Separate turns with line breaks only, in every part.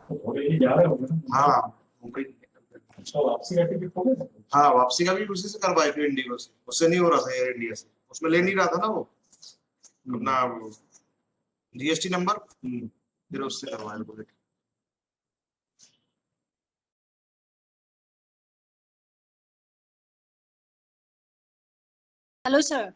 तो थोड़े ही जा रहे होंगे ना।
हाँ, मुंबई।
अच्छा, वापसी का टिकट हो गया?
हाँ, वापसी का भी उसी से करवाए थे, इंडिगो से। उससे नहीं हो रहा था, एयर इंडिया से। उसमें ले नहीं रहा था ना वो
हम्म।
अपना जीएसटी नंबर।
हम्म।
फिर उससे करवाया बोले।
Hello, sir.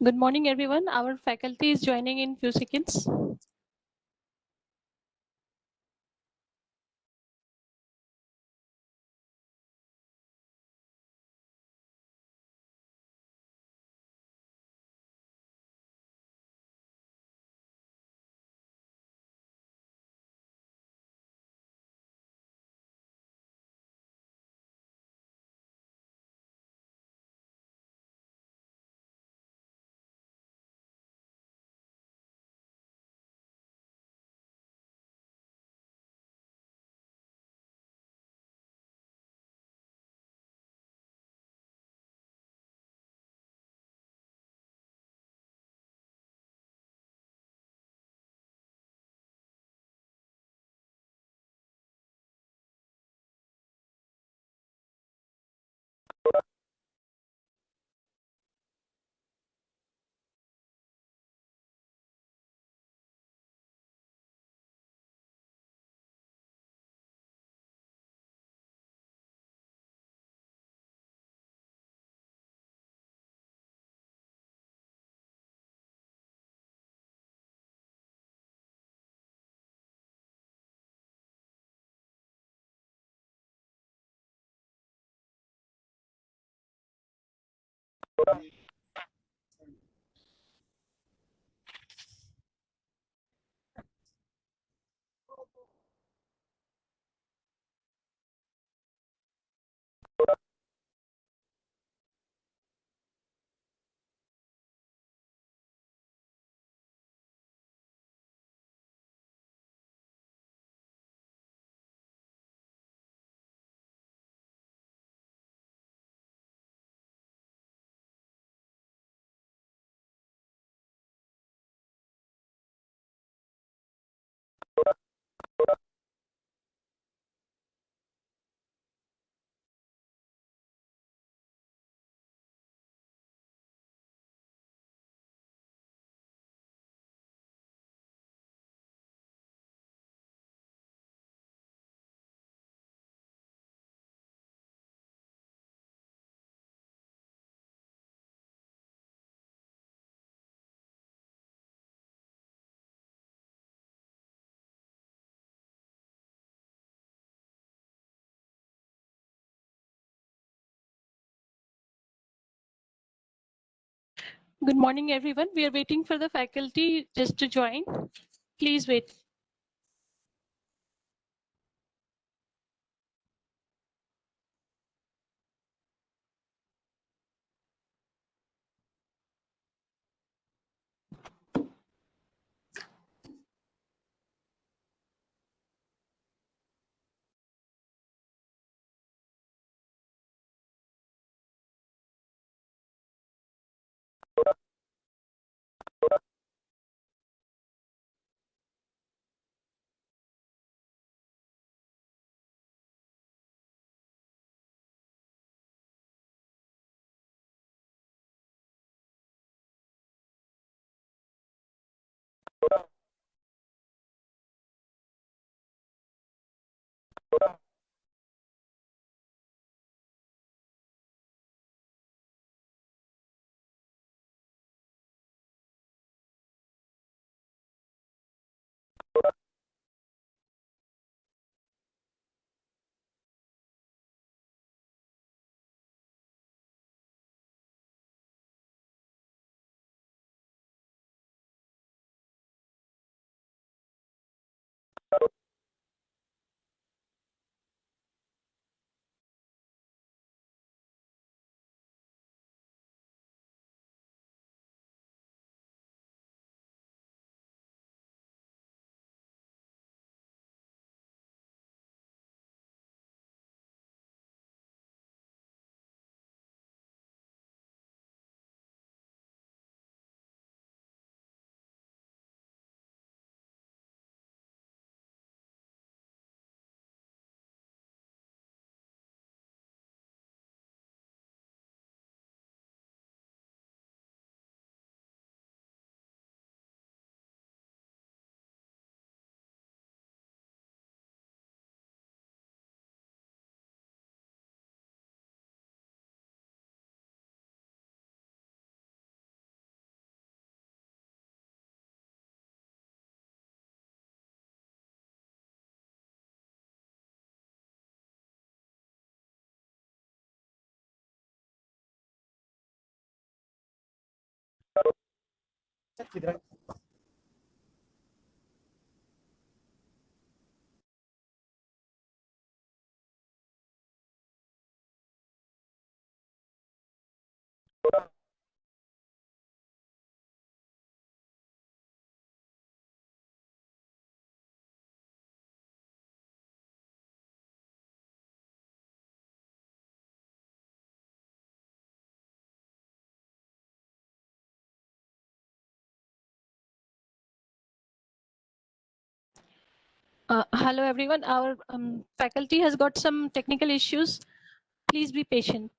Good morning, everyone. Our faculty is joining in few seconds. Good morning, everyone. We are waiting for the faculty just to join. Please wait. Hello, everyone. Our faculty has got some technical issues. Please be patient.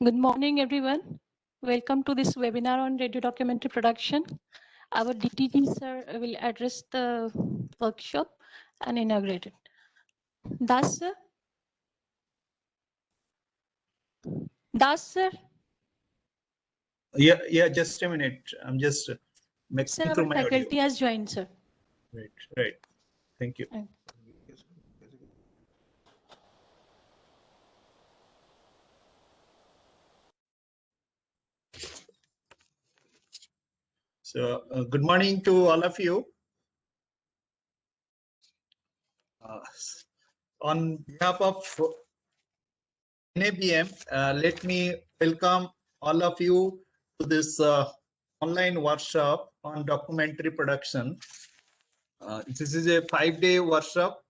Good morning, everyone. Welcome to this webinar on radio documentary production. Our DTG sir will address the workshop and inaugurate it. Das sir? Das sir?
Yeah, just a minute. I'm just
Sir,
making
our
through my audio.
faculty has joined, sir.
Right. Thank you. So, good morning to all of you. On behalf of NABM, let me welcome all of you to this online workshop on documentary production. This is a 5-day workshop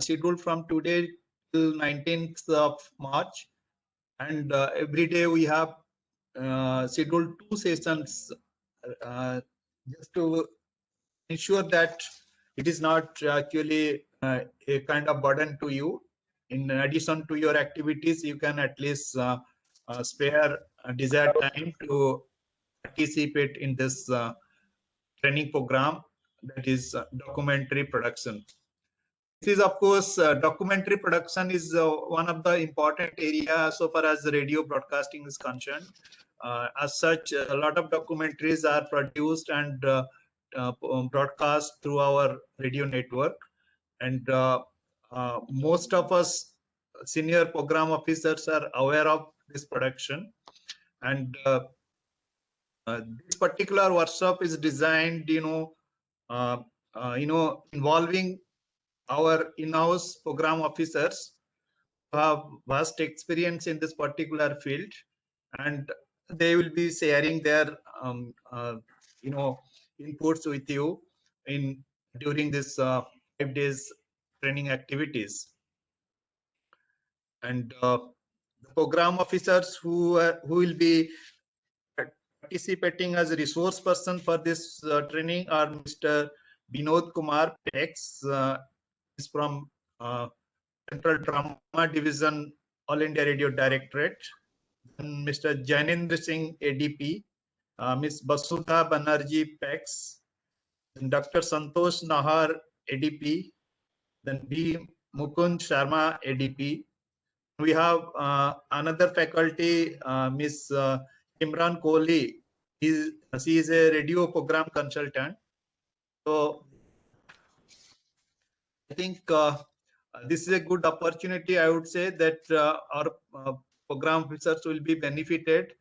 scheduled from today till 19th of March. And every day we have scheduled 2 sessions just to ensure that it is not actually a kind of burden to you. In addition to your activities, you can at least spare desired time to participate in this training program, that is documentary production. This is, of course, documentary production is one of the important areas so far as radio broadcasting is concerned. As such, a lot of documentaries are produced and broadcast through our radio network. And most of us senior program officers are aware of this production. And this particular workshop is designed, involving our in-house program officers who have vast experience in this particular field, and they will be sharing their inputs with you during this 5 days training activities. And the program officers who will be participating as a resource person for this training are Mr. Binod Kumar Pex, is from Central Drama Division, All India Radio Directorate. Then Mr. Janendra Singh, ADP, Ms. Basudha Banerjee, PEX, then Dr. Santosh Nahar, ADP, then B. Mukund Sharma, ADP. We have another faculty, Ms. Imran Kohli. She is a radio program consultant. So I think this is a good opportunity. I would say that our program officers will be benefited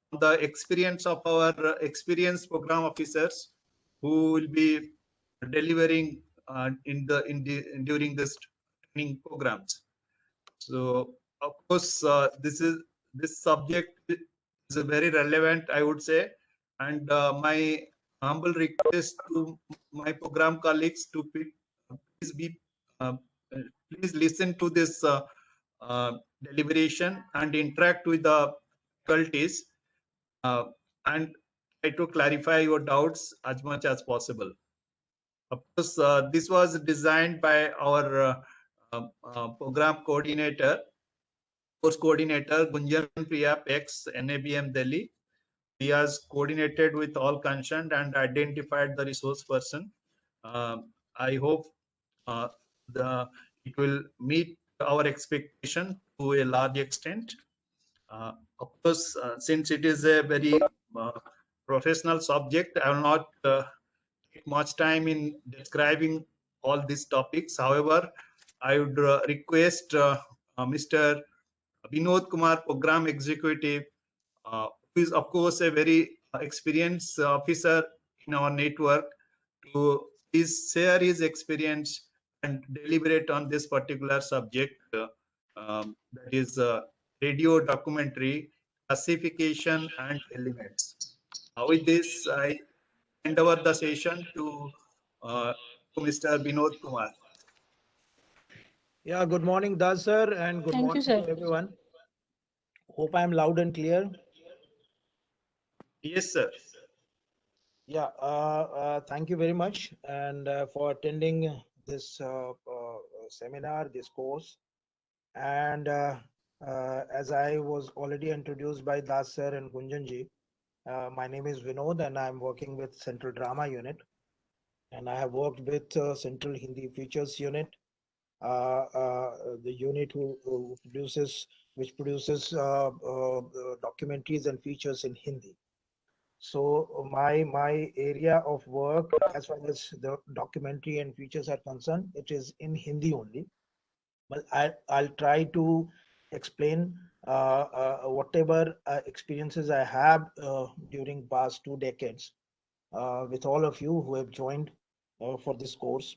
from the experience of our experienced program officers who will be delivering during this training programs. So of course, this subject is very relevant, I would say, and my humble request to my program colleagues to please listen to this deliberation and interact with the faculties and try to clarify your doubts as much as possible. Of course, this was designed by our program coordinator, course coordinator Gunjan Priya Pex, NABM Delhi. He has coordinated with all concerned and identified the resource person. I hope it will meet our expectation to a large extent. Of course, since it is a very professional subject, I will not take much time in describing all these topics. However, I would request Mr. Binod Kumar, Program Executive, who is of course a very experienced officer in our network to please share his experience and deliberate on this particular subject, that is radio documentary classification and elements. With this, I hand over the session to Mr. Vinod Kumar.
Yeah, good morning, Das sir, and good
Thank you,
morning
sir.
to everyone. Hope I am loud and clear.
Yes, sir.
Yeah, thank you very much and for attending this seminar, this course. And as I was already introduced by Das sir and Gunjanji, my name is Vinod and I'm working with Central Drama Unit. And I have worked with Central Hindi Features Unit, the unit which produces documentaries and features in Hindi. So my area of work, as far as the documentary and features are concerned, it is in Hindi only. But I'll try to explain whatever experiences I have during past 2 decades with all of you who have joined for this course.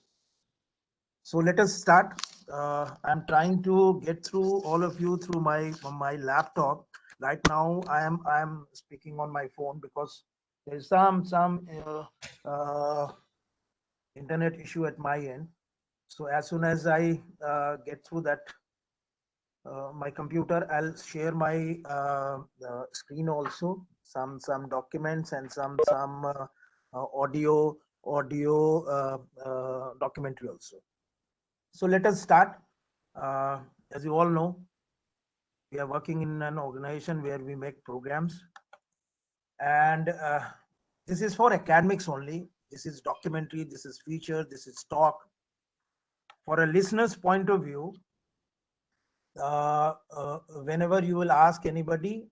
So let us start. I'm trying to get through all of you through my laptop. Right now, I am speaking on my phone because there is some internet issue at my end. So as soon as I get through that, my computer, I'll share my screen also, some documents and some audio documentary also. So let us start. As you all know, we are working in an organization where we make programs, and this is for academics only. This is documentary, this is feature, this is talk. For a listener's point of view, whenever you will ask anybody,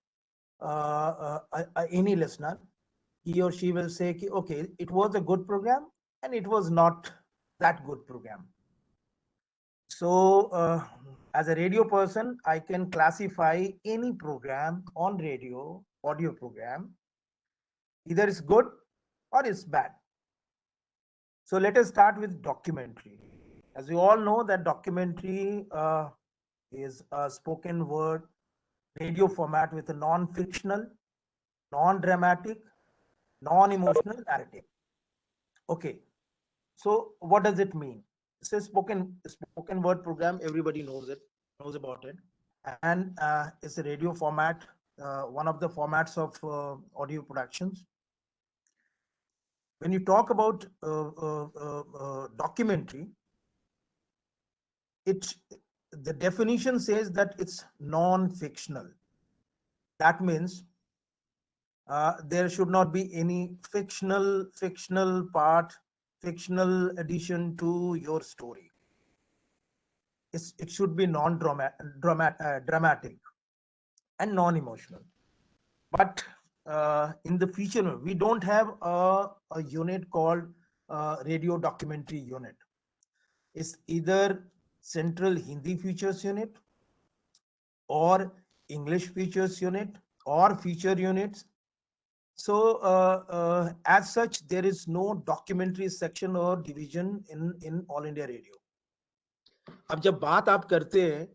any listener, he or she will say, okay, it was a good program and it was not that good program. So as a radio person, I can classify any program on radio, audio program, either it's good or it's bad. So let us start with documentary. As you all know, that documentary is a spoken word radio format with a non-fictional, non-dramatic, non-emotional narrative. Okay, so what does it mean? It's a spoken word program. Everybody knows about it, and it's a radio format, one of the formats of audio productions. When you talk about documentary, the definition says that it's non-fictional. That means there should not be any fictional part, fictional addition to your story. It should be dramatic and non-emotional. But in the feature, we don't have a unit called radio documentary unit. It's either Central Hindi Features Unit or English Features Unit or feature units. So as such, there is no documentary section or division in All India Radio. अब जब बात आप करते हैं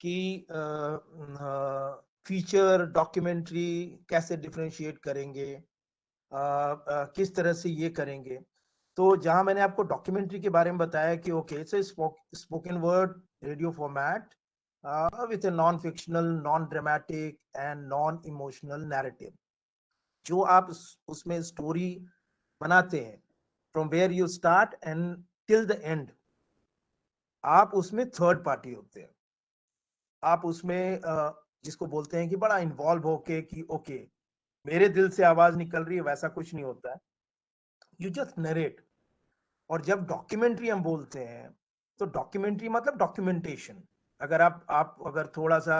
कि feature documentary कैसे differentiate करेंगे, किस तरह से ये करेंगे, तो जहां मैंने आपको डॉक्यूमेंट्री के बारे में बताया कि okay it's spoken word radio format with a non fictional, non dramatic and non emotional narrative. जो आप उसमें स्टोरी बनाते हैं from where you start and till the end, आप उसमें थर्ड पार्टी होते हैं. आप उसमें जिसको बोलते हैं कि बड़ा इन्वॉल्व होके कि ओके मेरे दिल से आवाज निकल रही है, वैसा कुछ नहीं होता है. You just narrate. और जब डॉक्यूमेंट्री हम बोलते हैं तो डॉक्यूमेंट्री मतलब डॉक्यूमेंटेशन. अगर आप अगर थोड़ा सा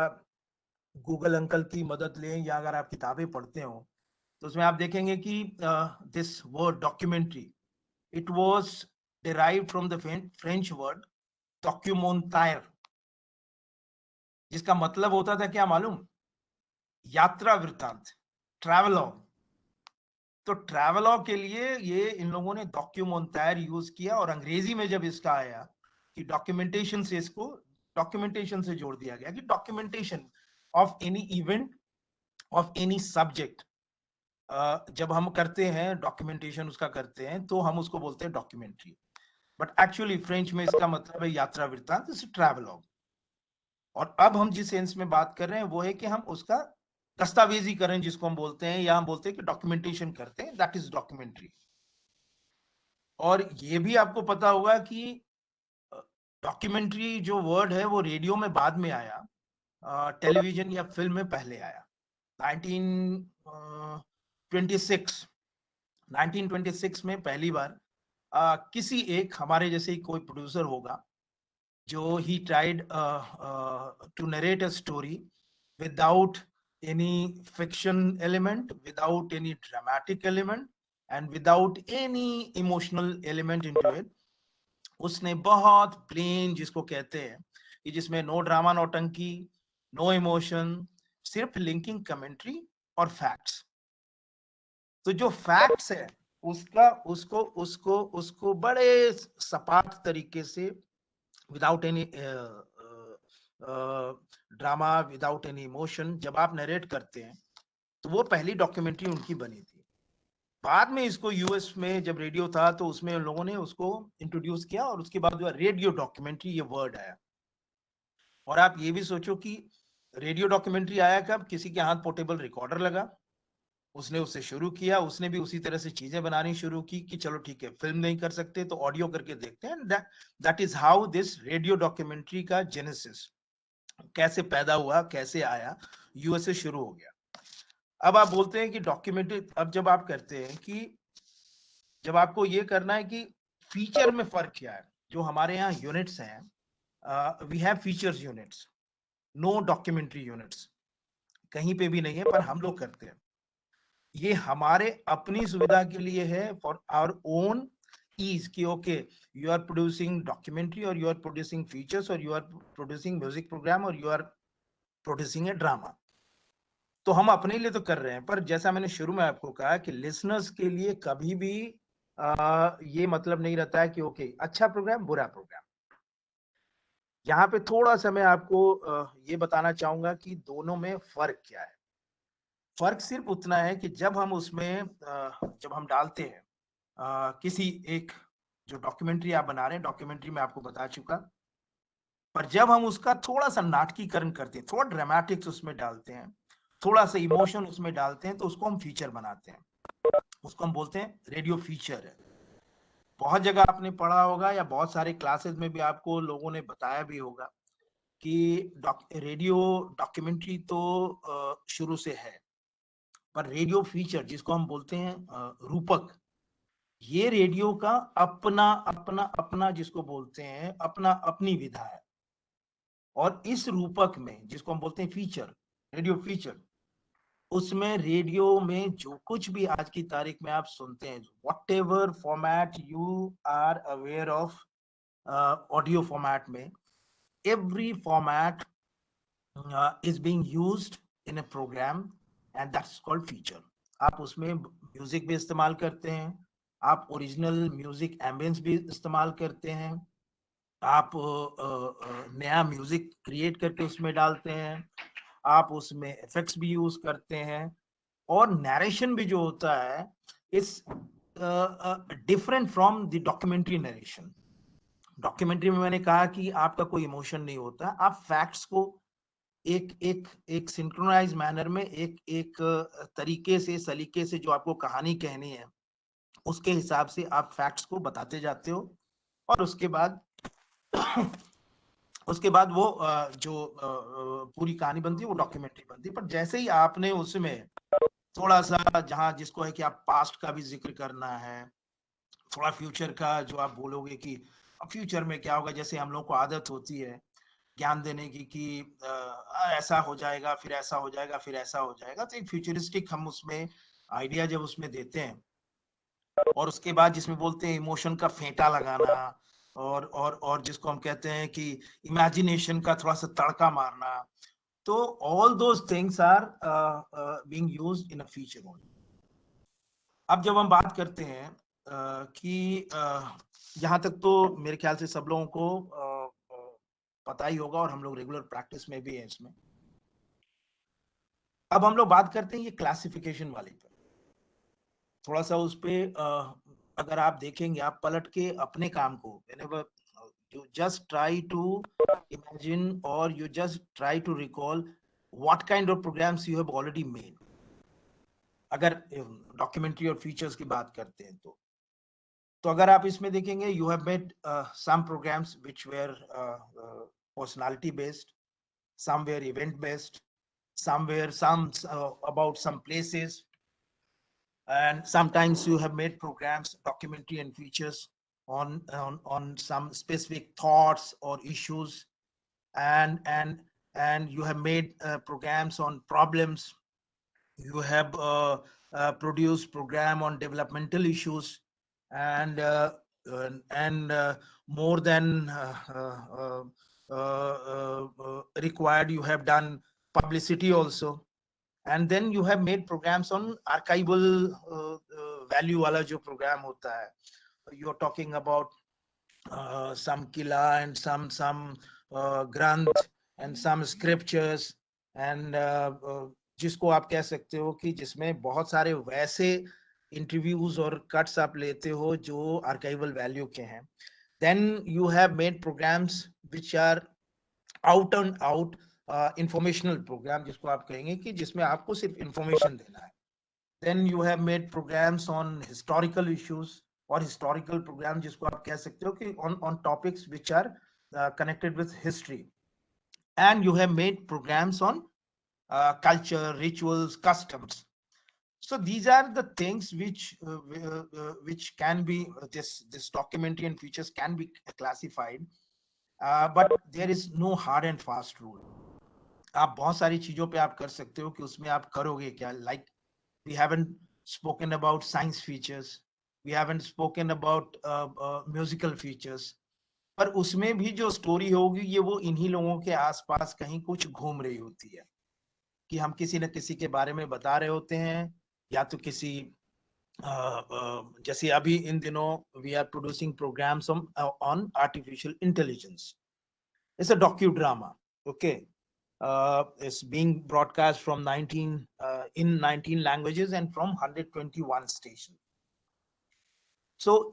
गूगल अंकल की मदद लें या अगर आप किताबें पढ़ते हो तो उसमें आप देखेंगे कि this word documentary, it was derived from the French word documentaire, जिसका मतलब होता था क्या मालूम? यात्रा वृत्तांत, ट्रैवलॉग. तो ट्रैवलॉग के लिए ये इन लोगों ने डॉक्यूमेंटायर यूज किया, और अंग्रेजी में जब इसका आया कि डॉक्यूमेंटेशन से इसको डॉक्यूमेंटेशन से जोड़ दिया गया कि documentation of any event of any subject जब हम करते हैं डॉक्यूमेंटेशन उसका करते हैं तो हम उसको बोलते हैं डॉक्यूमेंट्री, बट एक्चुअली फ्रेंच में इसका मतलब है यात्रा वृत्तांत, ट्रैवलॉग। और अब हम जिस सेंस में बात कर रहे हैं वो है कि हम उसका दस्तावेजीकरण जिसको हम बोलते हैं, या हम बोलते हैं कि डॉक्यूमेंटेशन करते हैं, दैट इज डॉक्यूमेंट्री। और ये भी आपको पता होगा कि डॉक्यूमेंट्री जो वर्ड है वो रेडियो में बाद में आया, टेलीविजन या फिल्म में पहले आया। 1926 में पहली बार किसी एक हमारे जैसे ही कोई प्रोड्यूसर होगा जो he tried to narrate a story without any fiction element, without any dramatic element and without any emotional element into it. उसने बहुत प्लेन जिसको कहते हैं कि जिसमें नो ड्रामा नो टंकी नो इमोशन, सिर्फ लिंकिंग कमेंट्री और फैक्ट्स। तो जो फैक्ट्स है उसका उसको उसको उसको बड़े सपाट तरीके से without any drama without any emotion जब आप नरेट करते हैं तो वो पहली डॉक्यूमेंट्री उनकी बनी थी। बाद में इसको यूएस में जब रेडियो था तो उसमें उन लोगों ने उसको इंट्रोड्यूस किया और उसके बाद जो रेडियो डॉक्यूमेंट्री ये वर्ड आया। और आप ये भी सोचो कि रेडियो डॉक्यूमेंट्री आया कब, किसी के हाथ पोर्टेबल रिकॉर्डर लगा, उसने उससे शुरू किया, उसने भी उसी तरह से चीजें बनानी शुरू की कि चलो ठीक है फिल्म नहीं कर सकते तो ऑडियो करके देखते हैं। That is how this radio documentary का जेनेसिस कैसे पैदा हुआ, कैसे आया, यूएस से शुरू हो गया। अब आप बोलते हैं कि डॉक्यूमेंट्री, अब जब आप करते हैं कि जब आपको ये करना है कि फीचर में फर्क क्या है, जो हमारे यहाँ यूनिट्स हैं, we have features units, no documentary units, कहीं पे भी नहीं है पर हम लोग करते हैं। ये हमारे अपनी सुविधा के लिए है, फॉर आवर ओन ईज कि okay you are producing documentary और यू आर प्रोड्यूसिंग फीचर्स और you are producing music program और you are producing a drama. तो हम अपने लिए तो कर रहे हैं, पर जैसा मैंने शुरू में आपको कहा कि लिसनर्स के लिए कभी भी ये मतलब नहीं रहता है कि ओके अच्छा प्रोग्राम बुरा प्रोग्राम। यहाँ पे थोड़ा सा मैं आपको ये बताना चाहूंगा कि दोनों में फर्क क्या है। फर्क सिर्फ उतना है कि जब हम उसमें जब हम डालते हैं किसी एक जो डॉक्यूमेंट्री आप बना रहे हैं, डॉक्यूमेंट्री में आपको बता चुका, पर जब हम उसका थोड़ा सा नाटकीकरण करते हैं, थोड़ा ड्रामेटिक्स उसमें डालते हैं, थोड़ा सा इमोशन उसमें डालते हैं, तो उसको हम फीचर बनाते हैं, उसको हम बोलते हैं रेडियो फीचर है। बहुत जगह आपने पढ़ा होगा या बहुत सारे क्लासेस में भी आपको लोगों ने बताया भी होगा कि रेडियो डॉक्यूमेंट्री तो शुरू से है, पर रेडियो फीचर जिसको हम बोलते हैं रूपक, ये रेडियो का अपना अपना अपना जिसको बोलते हैं अपना अपनी विधा है। और इस रूपक में जिसको हम बोलते हैं फीचर, रेडियो फीचर, उसमें रेडियो में जो कुछ भी आज की तारीख में आप सुनते हैं, whatever format you are aware of audio format में, every format is being used in a program and that's called feature. आप उसमें म्यूजिक भी इस्तेमाल करते हैं, आप ओरिजिनल म्यूजिक एम्बियंस भी इस्तेमाल करते हैं, आप नया म्यूजिक क्रिएट करके उसमें डालते हैं, आप उसमें इफेक्ट्स भी यूज करते हैं, और नरेशन भी जो होता है is different from the documentary narration. Documentary में मैंने कहा कि आपका कोई इमोशन नहीं होता, आप फैक्ट्स को एक सिंक्रोनाइज मैनर में एक तरीके से सलीके से जो आपको कहानी कहनी है उसके हिसाब से आप फैक्ट्स को बताते जाते हो, और उसके बाद वो जो पूरी कहानी बनती है वो डॉक्यूमेंट्री बनती है। पर जैसे ही आपने उसमें थोड़ा सा जहां जिसको है कि आप पास्ट का भी जिक्र करना है, थोड़ा फ्यूचर का जो आप बोलोगे कि फ्यूचर में क्या होगा, जैसे हम लोग को आदत होती है ज्ञान देने की कि ऐसा हो जाएगा फिर ऐसा हो जाएगा फिर ऐसा हो जाएगा, तो एक फ्यूचरिस्टिक हम उसमें आइडिया जब उसमें देते हैं, और उसके बाद जिसमें बोलते हैं इमोशन का फेंटा लगाना और जिसको हम कहते हैं कि इमेजिनेशन का थोड़ा सा तड़का मारना, तो all those things are being used in a feature only. अब जब हम बात करते हैं कि यहाँ तक तो मेरे ख्याल से सब लोगों को पता ही होगा और हम लोग रेगुलर प्रैक्टिस में भी हैं इसमें। अब हम लोग बात करते हैं ये क्लासिफिकेशन वाले पर, थोड़ा सा उस पे अगर आप देखेंगे, आप पलट के अपने काम को, whenever you just try to imagine or you just try to recall what kind of programs you have already made, अगर डॉक्यूमेंट्री और फीचर्स की बात करते हैं तो अगर आप इसमें देखेंगे, you have made some programs which were personality based, some were event based, some were about some places, and sometimes you have made programs, documentary and features on some specific thoughts or issues, and you have made programs on problems. You have produced program on developmental issues, and more than required, you have done publicity also. And then you have made programs on archival value wala jo program hota hai. You're talking about some kila and some granth and some scriptures, and जिसको आप कह सकते हो कि जिसमें बहुत सारे वैसे इंटरव्यूज और कट्स आप लेते हो जो आर्काइवल वैल्यू के हैं. Then you have made programs which are out and out informational program, जिसको आप कहेंगे कि जिसमें आपको सिर्फ information देना है. Then you have made programs on historical issues or historical program, जिसको आप कह सकते हो कि on topics which are connected with history. And you have made programs on culture, rituals, customs. So these are the things which can be this documentary and features can be classified, but there is no hard and fast rule. आप बहुत सारी चीजों पे आप कर सकते हो कि उसमें आप करोगे क्या. Like we haven't spoken about science features, we haven't spoken about musical features, पर उसमें भी जो स्टोरी होगी ये वो इन्हीं लोगों के आसपास कहीं कुछ घूम रही होती है कि हम किसी न किसी के बारे में बता रहे होते हैं, या तो किसी जैसे अभी इन दिनों we are producing programs on artificial intelligence. It's a docudrama. Okay, it's being broadcast from 19 languages and from 121 stations. So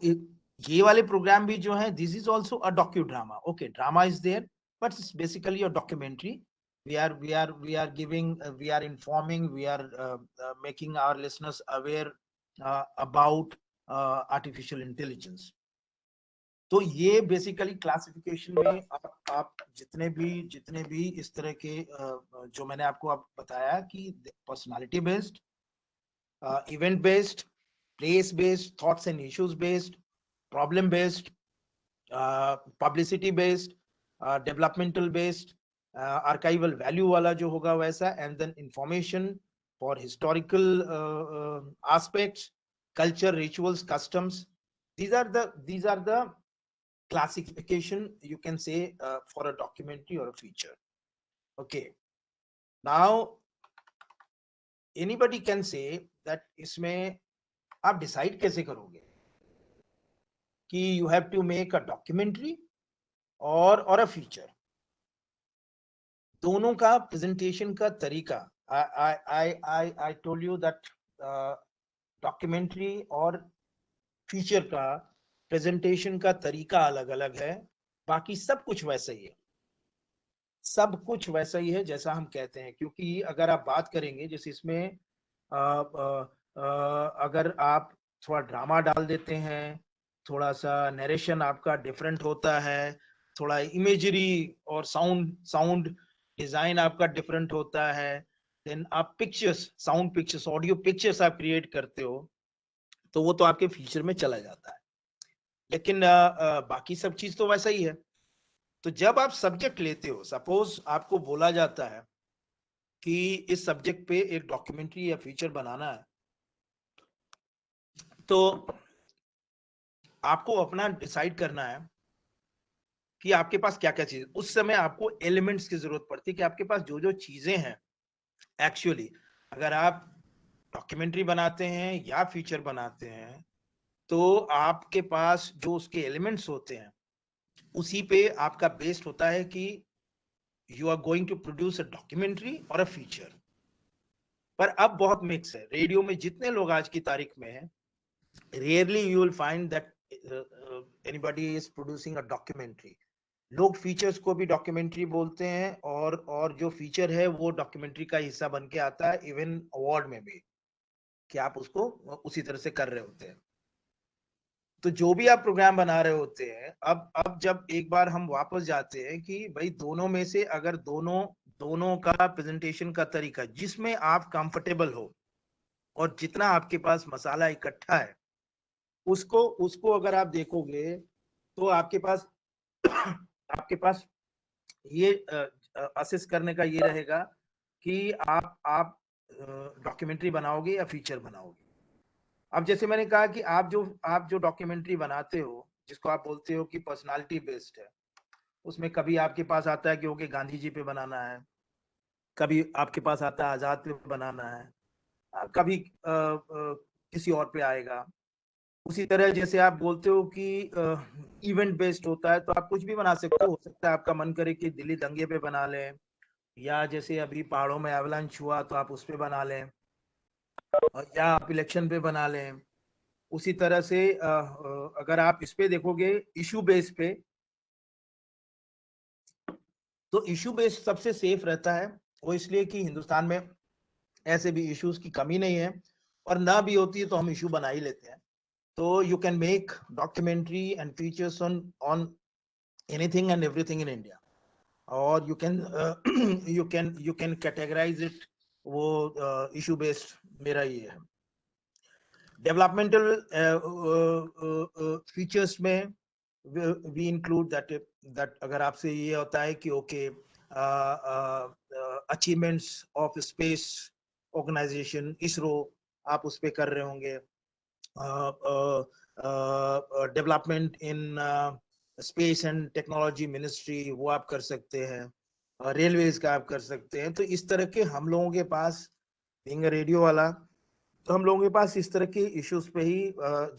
ये वाले प्रोग्राम भी जो है, this is also a docudrama. Okay, drama is there, but it's basically a documentary. We are giving, we are informing, we are making our listeners aware about artificial intelligence. तो ये basically classification में आप जितने भी इस तरह के जो मैंने आपको आप बताया कि personality based, event based, place based, thoughts and issues based, problem based, publicity based, developmental based, archival value वाला जो होगा वैसा, and then information for historical aspects, culture, rituals, customs. These are the classification you can say for a documentary or a feature. Okay, now anybody can say that इसमें आप decide कैसे करोगे कि you have to make a documentary or a feature. दोनों का presentation का तरीका, I told you that documentary और feature का प्रेजेंटेशन का तरीका अलग अलग है, बाकी सब कुछ वैसा ही है, सब कुछ वैसा ही है जैसा हम कहते हैं. क्योंकि अगर आप बात करेंगे जैसे इसमें अगर आप थोड़ा ड्रामा डाल देते हैं, थोड़ा सा नरेशन आपका डिफरेंट होता है, थोड़ा इमेजरी और साउंड डिजाइन आपका डिफरेंट होता है, देन आप pictures, sound pictures, audio pictures आप क्रिएट करते हो, तो वो तो आपके फीचर में चला जाता है. लेकिन बाकी सब चीज तो वैसा ही है. तो जब आप सब्जेक्ट लेते हो, सपोज आपको बोला जाता है कि इस सब्जेक्ट पे एक डॉक्यूमेंट्री या फीचर बनाना है, तो आपको अपना डिसाइड करना है कि आपके पास क्या क्या चीज. उस समय आपको एलिमेंट्स की जरूरत पड़ती है कि आपके पास जो जो चीजें हैं, एक्चुअली अगर आप डॉक्यूमेंट्री बनाते हैं या फीचर बनाते हैं, तो आपके पास जो उसके एलिमेंट्स होते हैं उसी पे आपका बेस्ड होता है कि you are going to produce a documentary और अ फीचर। पर अब बहुत मिक्स है, रेडियो में जितने लोग आज की तारीख में हैं, rarely you will find that anybody is producing a documentary. लोग फीचर्स को भी डॉक्यूमेंट्री बोलते हैं, और जो फीचर है वो डॉक्यूमेंट्री का हिस्सा बन के आता है, इवन अवार्ड में भी, कि आप उसको उसी तरह से कर रहे होते हैं। तो जो भी आप प्रोग्राम बना रहे होते हैं, अब जब एक बार हम वापस जाते हैं कि भाई दोनों में से अगर दोनों का प्रेजेंटेशन का तरीका जिसमें आप कंफर्टेबल हो और जितना आपके पास मसाला इकट्ठा है, उसको अगर आप देखोगे तो आपके पास ये असेस करने का ये रहेगा कि आप डॉक्यूमेंट्री बनाओगे या फीचर बनाओगे। अब जैसे मैंने कहा कि आप जो डॉक्यूमेंट्री बनाते हो, जिसको आप बोलते हो कि पर्सनालिटी बेस्ड है, उसमें कभी आपके पास आता है कि ओके गांधी जी पे बनाना है, कभी आपके पास आता है आजाद पे बनाना है, कभी किसी और पे आएगा। उसी तरह जैसे आप बोलते हो कि इवेंट बेस्ड होता है, तो आप कुछ भी बना सकते हो सकता है आपका मन करे कि दिल्ली दंगे पे बना लें, या जैसे अभी पहाड़ों में एवलांच हुआ तो आप उस पे बना लें, या आप इलेक्शन पे बना लें। उसी तरह से अगर आप इस पे देखोगे इशू बेस पे, तो इशू बेस सबसे सेफ रहता है। वो इसलिए कि हिंदुस्तान में ऐसे भी इश्यूज की कमी नहीं है, और ना भी होती है तो हम इशू बना ही लेते हैं। तो you can make documentary and features on anything and everything in India, और यू कैन कैटेगराइज इट। वो इशू बेस्ड मेरा ये है। डेवलपमेंटल फीचर्स में वी इंक्लूड दैट अगर आपसे ये होता है कि okay achievements of space organisation ISRO, आप उस पे कर रहे होंगे, development in space and technology ministry, वो आप कर सकते हैं, रेलवेज का आप कर सकते हैं। तो इस तरह के हम लोगों के पास, बीइंग रेडियो वाला, तो हम लोगों के पास इस तरह के इश्यूज पे ही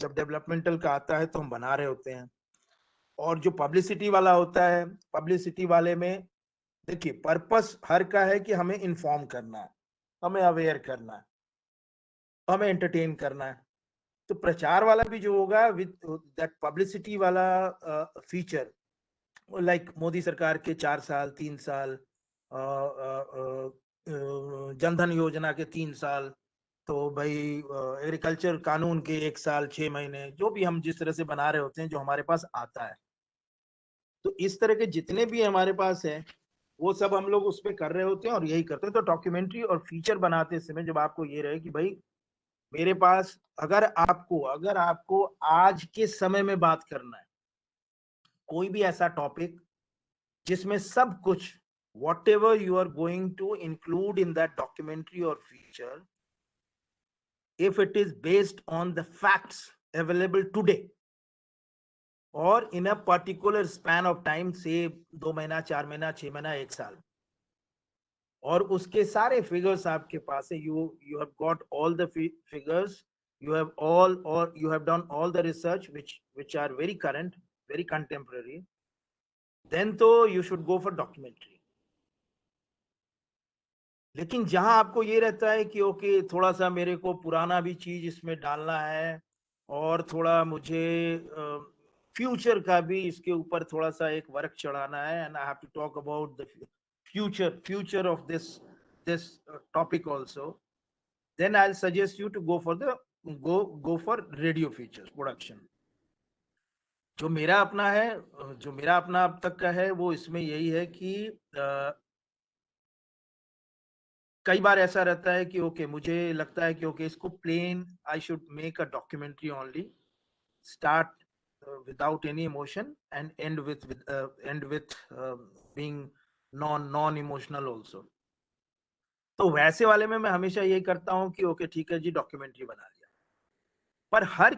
जब डेवलपमेंटल का आता है तो हम बना रहे होते हैं। और जो पब्लिसिटी वाला होता है, पब्लिसिटी वाले में देखिए पर्पस हर का है कि हमें इन्फॉर्म करना है, हमें अवेयर करना है, हमें एंटरटेन करना है। तो प्रचार वाला भी जो होगा विद दैट पब्लिसिटी वाला फीचर, लाइक मोदी सरकार के 4 साल 3 साल, जनधन योजना के 3 साल, तो भाई एग्रीकल्चर कानून के 1 साल 6 महीने, जो भी हम जिस तरह से बना रहे होते हैं, जो हमारे पास आता है, तो इस तरह के जितने भी हमारे पास है वो सब हम लोग उस पर कर रहे होते हैं और यही करते हैं। तो डॉक्यूमेंट्री और फीचर बनाते समय जब आपको ये रहे कि भाई मेरे पास, अगर आपको आज के समय में बात करना है, कोई भी ऐसा टॉपिक जिसमें सब कुछ whatever you are going to include in that documentary or feature, if it is based on the facts available today or in a particular span of time, say 2 महीना 4 महीना 6 महीना 1 साल, और उसके सारे फिगर्स आपके पास है, you have got all the figures, you have done all the research which are very current, very contemporary, then तो you should go for documentary। लेकिन जहां आपको ये रहता है कि ओके थोड़ा सा मेरे को पुराना भी चीज इसमें डालना है, और थोड़ा मुझे फ्यूचर का भी इसके ऊपर थोड़ा सा एक वर्क चढ़ाना है, and I have to talk about the future of this topic also, then I will suggest you to go for radio features production. जो मेरा अपना अब तक का है वो इसमें यही है कि कई बार ऐसा रहता है कि ओके मुझे लगता है कि ओके इसको plan I should make a documentary only, start without any emotion and end with being non emotional also. तो वैसे वाले में मैं हमेशा यही करता हूँ कि ओके ठीक है जी डॉक्यूमेंट्री बना लिया। पर हर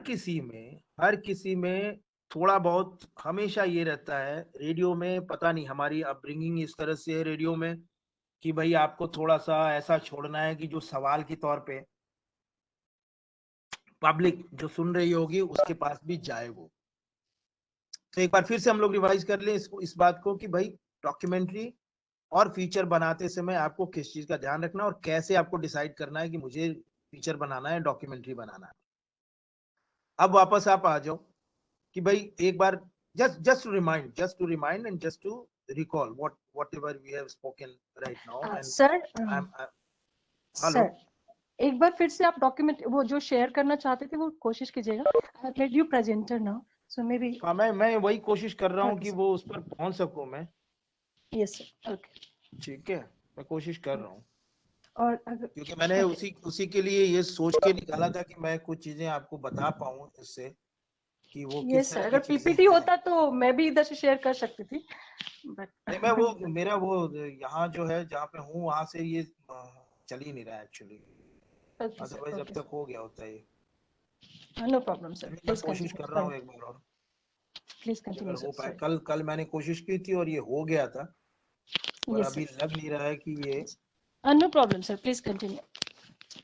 किसी में थोड़ा बहुत हमेशा ये रहता है, रेडियो में पता नहीं हमारी अपब्रिंगिंग इस तरह से है रेडियो में कि भाई आपको थोड़ा सा ऐसा छोड़ना है कि जो सवाल के तौर पे पब्लिक जो सुन रही होगी उसके पास भी जाए वो। तो एक बार फिर से हम लोग रिवाइज कर लें इस बात को कि भाई डॉक्यूमेंट्री और फीचर बनाते समय आपको किस चीज का ध्यान रखना और कैसे आपको डिसाइड करना है कि मुझे फीचर बनाना है, डॉक्यूमेंट्री बनाना है। अब वापस आप आ जाओ कि भाई एक बार just to remind and just to recall whatever we have spoken right now and
sir
hello
sir एक बार फिर से आप डॉक्यूमेंट वो जो शेयर करना चाहते थे वो कोशिश कीजिएगा। I have made you presenter now so may be.
हाँ, मैं वही कोशिश कर रहा हूँ
Okay,
कि
sir.
वो उस पर पहुंच सकूं मैं।
Yes sir. ओके।
ठीक है, मैं कोशिश कर रहा हूँ
और अगर
क्योंकि मैंने उसी के लिए ये सोच के निकाला था कि मैं कुछ चीजें आपको बता पाऊँ इससे कि वो किस
यस सर,
तरह
अगर
की चीजें
पीपीटी
हैं।
होता तो मैं भी इधर से शेयर कर सकती थी बट
नहीं, मैं वो मेरा वो यहाँ जो है जहाँ पे हूँ वहां से ये चल ही नहीं रहा एक्चुअली, अदरवाइज अब तक हो गया होता है ये।
No problem sir.
मैं कोशिश कर रहा हूँ एक बार और,
प्लीज
अगर
कंटिन्यू
हो पाए।
सर।
कल मैंने कोशिश की थी और ये हो गया था, पर
यस
अभी लग नहीं रहा है कि ये
no problem sir, please continue.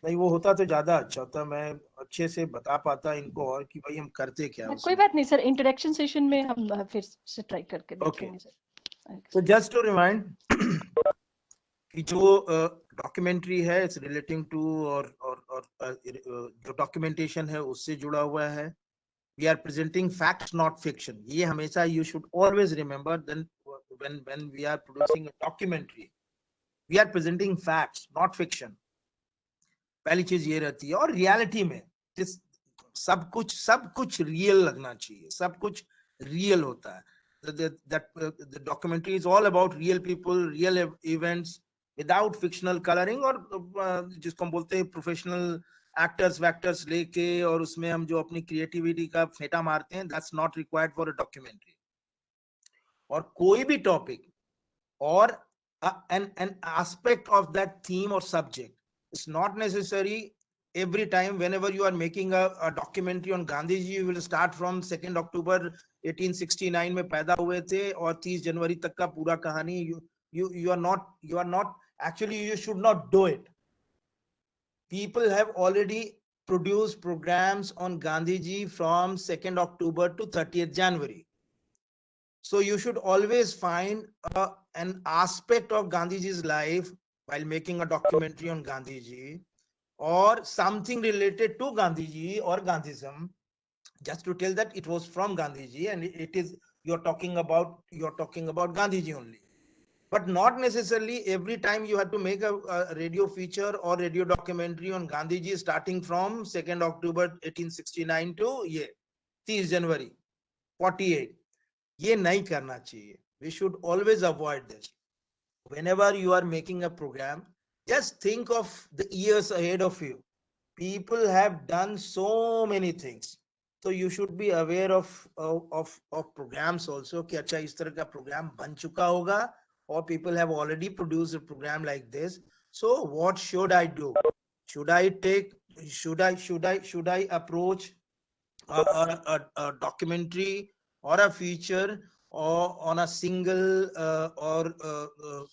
नहीं। वो होता तो ज्यादा अच्छा होता, मैं अच्छे से बता पाता इनको और कि भाई हम करते क्या
कोई
उसमें।
बात नहीं सर, इंटरेक्शन सेशन में हम फिर से ट्राई करके देखेंगे सर।
तो जस्ट टू रिमाइंड कि जो डॉक्यूमेंट्री है इट्स रिलेटिंग टू और जो डॉक्यूमेंटेशन है उससे जुड़ा हुआ है। We are presenting facts not fiction. ये हमेशा you should always remember then when we are producing a documentary we are presenting facts not fiction. पहली चीज ये रहती है। और रियलिटी में सब कुछ रियल लगना चाहिए, सब कुछ रियल होता है। The documentary is all about real people, real events without fictional coloring, और जिसको हम बोलते हैं प्रोफेशनल एक्टर्स वैक्टर्स लेके और उसमें हम जो अपनी क्रिएटिविटी का फेंटा मारते हैं, that's not required for a documentary। और कोई भी topic or an aspect of that theme or subject, it's not necessary every time whenever you are making a documentary on Gandhi ji you will start from 2nd October 1869 में पैदा हुए थे और 30 जनवरी तक का पूरा कहानी। you are not actually, you should not do it। People have already produced programs on Gandhi ji from 2nd October to 30th January। So you should always find an aspect of Gandhiji's life while making a documentary on Gandhiji, or something related to Gandhiji or Gandhism, just to tell that it was from Gandhiji and it is you're talking about Gandhiji only. But not necessarily every time you have to make a radio feature or radio documentary on Gandhiji starting from 2nd October 1869 to 30 January 48। ये नहीं करना चाहिए। We should always avoid this। Whenever you are making a program, just think of the years ahead of you। People have done so many things, so you should be aware of programs also कि अच्छा इस तरह का program बन चुका होगा or people have already produced a program like this। So what should I do? Should I approach a documentary or a feature or on a single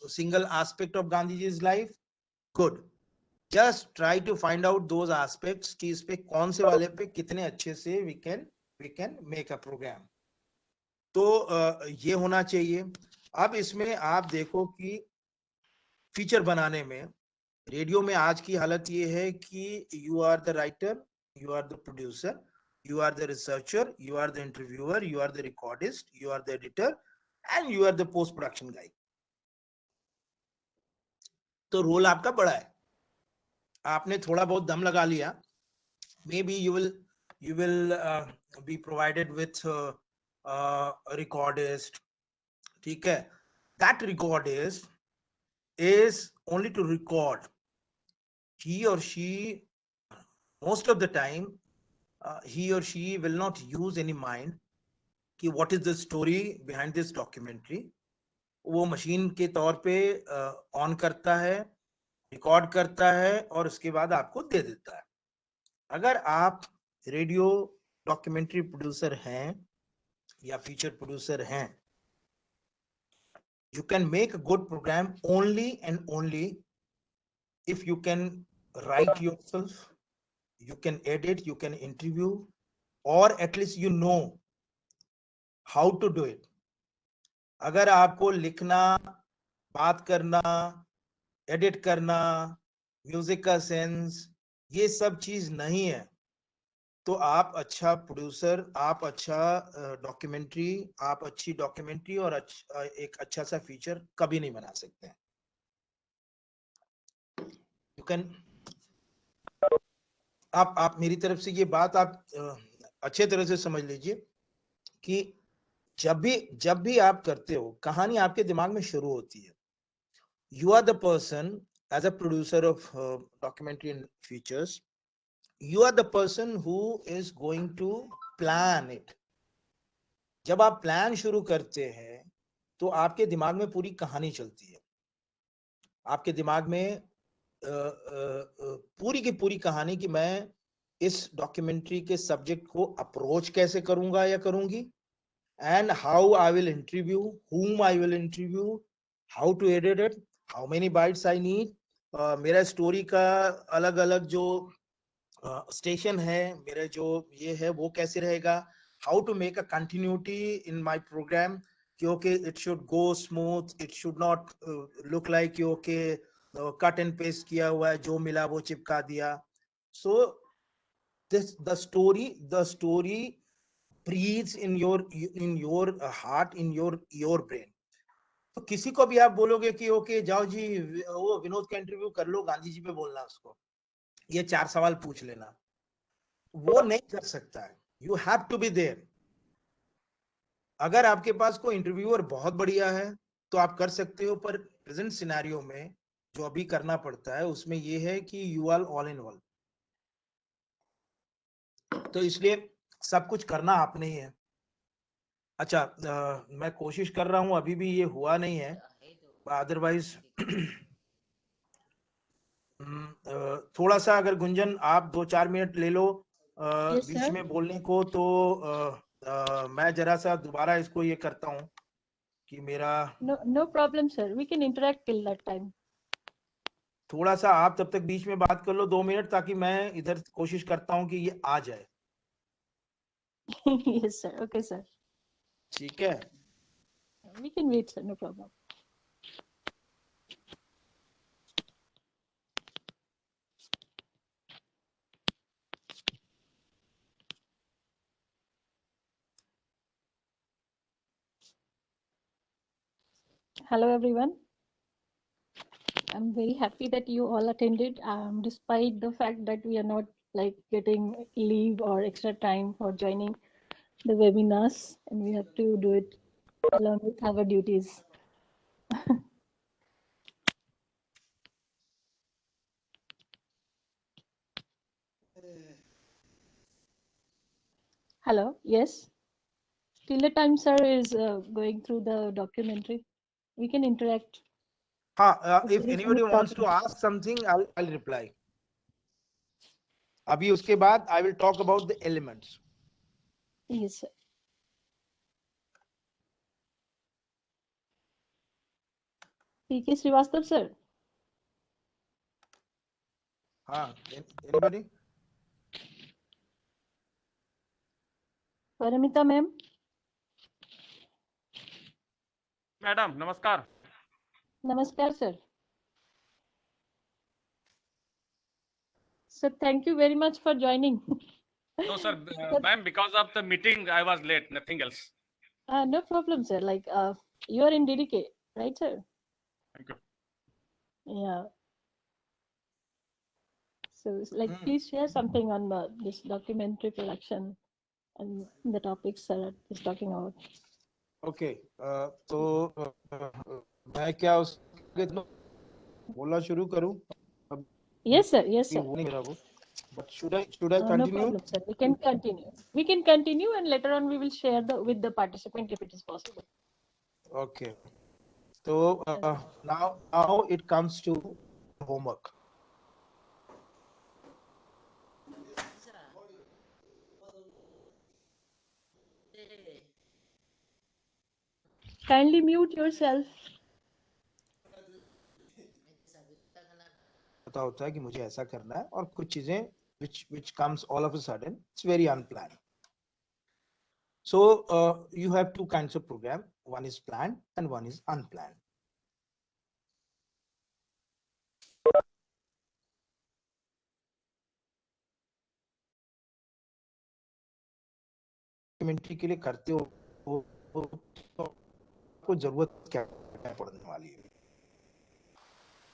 single aspect of Gandhiji's life? Good। Just try to find out those aspects कि इस पे कौन से वाले पे कितने अच्छे से we can make a program। तो ये होना चाहिए। अब इसमें आप देखो कि फीचर बनाने में रेडियो में आज की हालत ये है कि you are the writer, you are the producer, you are the researcher, you are the interviewer, you are the recordist, you are the editor, and you are the post production guy। तो role आपका बड़ा है। आपने थोड़ा बहुत दम लगा लिया, maybe you will be provided with a recordist। ठीक है, that recordist is only to record। he or she most of the time he or she will not use any mind कि what is the story behind this documentary। वो machine के तौर पे on करता है, record करता है और उसके बाद आपको दे देता है। अगर आप रेडियो डॉक्यूमेंट्री प्रोड्यूसर हैं या फीचर प्रोड्यूसर हैं, you can make a good program only and only if you can write yourself, you can edit, you can interview, or at least you know how to do it. अगर आपको लिखना, बात करना, edit करना, music का sense, ये सब चीज नहीं है, तो आप अच्छा प्रोड्यूसर, आप अच्छा डॉक्यूमेंट्री, आप अच्छी डॉक्यूमेंट्री और एक अच्छा सा फीचर कभी नहीं बना सकते हैं. यू कैन, आप मेरी तरफ से ये बात आप अच्छे तरह से समझ लीजिए कि जब भी आप करते हो, कहानी आपके दिमाग में शुरू होती है. You are the person, as a producer of documentary and features, you are the person who is going to plan it. जब आप प्लान शुरू करते हैं तो आपके दिमाग में पूरी कहानी चलती है. आपके दिमाग में पूरी की पूरी कहानी कि मैं इस डॉक्यूमेंट्री के सब्जेक्ट को अप्रोच कैसे करूंगा या करूंगी, and how I will interview, whom I will interview, how to edit it, how many bytes I need. मेरा स्टोरी का अलग अलग जो स्टेशन है, मेरा जो ये है वो कैसे रहेगा, how to make a continuity in my program, कि okay it should go smooth, it should not look like कि okay cut and paste किया हुआ है, जो मिला वो चिपका दिया. So this the story breathes in your heart, in your brain. तो किसी को भी आप बोलोगे कि ओके जाओ जी वो विनोद का इंटरव्यू कर लो, गांधी जी पे बोलना, उसको ये 4 सवाल पूछ लेना, वो नहीं कर सकता है. You have to be there. अगर आपके पास कोई इंटरव्यूअर बहुत बढ़िया है तो आप कर सकते हो, पर प्रेजेंट सिनेरियो में जो अभी करना पड़ता है उसमें ये है कि you are all in all. तो इसलिए सब कुछ करना आपने ही है. अच्छा, मैं कोशिश कर रहा हूं, अभी भी ये हुआ नहीं है, अदरवाइज थोड़ा सा अगर गुंजन आप 2-4 मिनट ले लो
Yes,
बीच
sir.
में बोलने को, तो मैं जरा सा दोबारा इसको ये करता हूं कि मेरा
No problem, sir. We can interact till that time.
थोड़ा सा आप तब तक बीच में बात कर लो 2 मिनट, ताकि मैं इधर कोशिश करता हूं कि ये आ जाए.
Yes, sir. Okay, sir.
ठीक है.
We can wait, sir. No problem. Hello, everyone. I'm very happy that you all attended, despite the fact that we are not like getting leave or extra time for joining the webinars, and we have to do it along with our duties. Hello, yes. Till the time sir is going through the documentary, we can interact.
हाँ,
If
if
there is
anybody
any
wants to
problem.
ask something, I'll reply. अभी उसके बाद I will talk about the elements.
Yes, sir. PK Srivastav, sir.
हाँ, anybody?
Paramita ma'am.
Madam नमस्कार.
Namaskar, sir. Sir, thank you very much for joining.
No sir, ma'am, because of the meeting I was late, nothing else.
No problem, sir. Like you are in DDK, right, sir?
Thank you.
Yeah. So, like, please share something on this documentary production and the topics sir is talking about.
Okay. तो मैं क्या उसके बोलना शुरू करूं?
Yes, sir. Yes, sir.
वो नहीं मेरा वो. But should I
No
continue?
problem, sir. We can continue. We can continue, and later on we will share with the participant if it is possible.
Okay. So now it comes to homework.
Kindly mute yourself.
पता होता है कि मुझे ऐसा करना है और कुछ चीजें which comes all of a sudden. It's very unplanned. So you have two kinds of program. One is planned and one is unplanned. Documentary के लिए करते हो तो आपको जरूरत क्या पड़ने वाली है?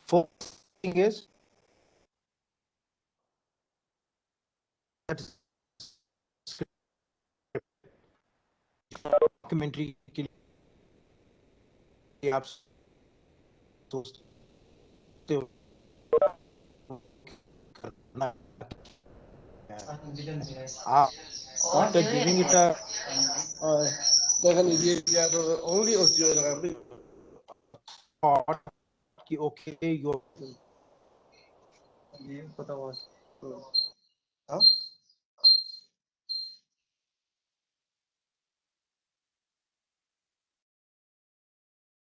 First thing is डॉक्यूमेंट्री के लिए आप सोचते हो करना after giving it a only thought कि okay you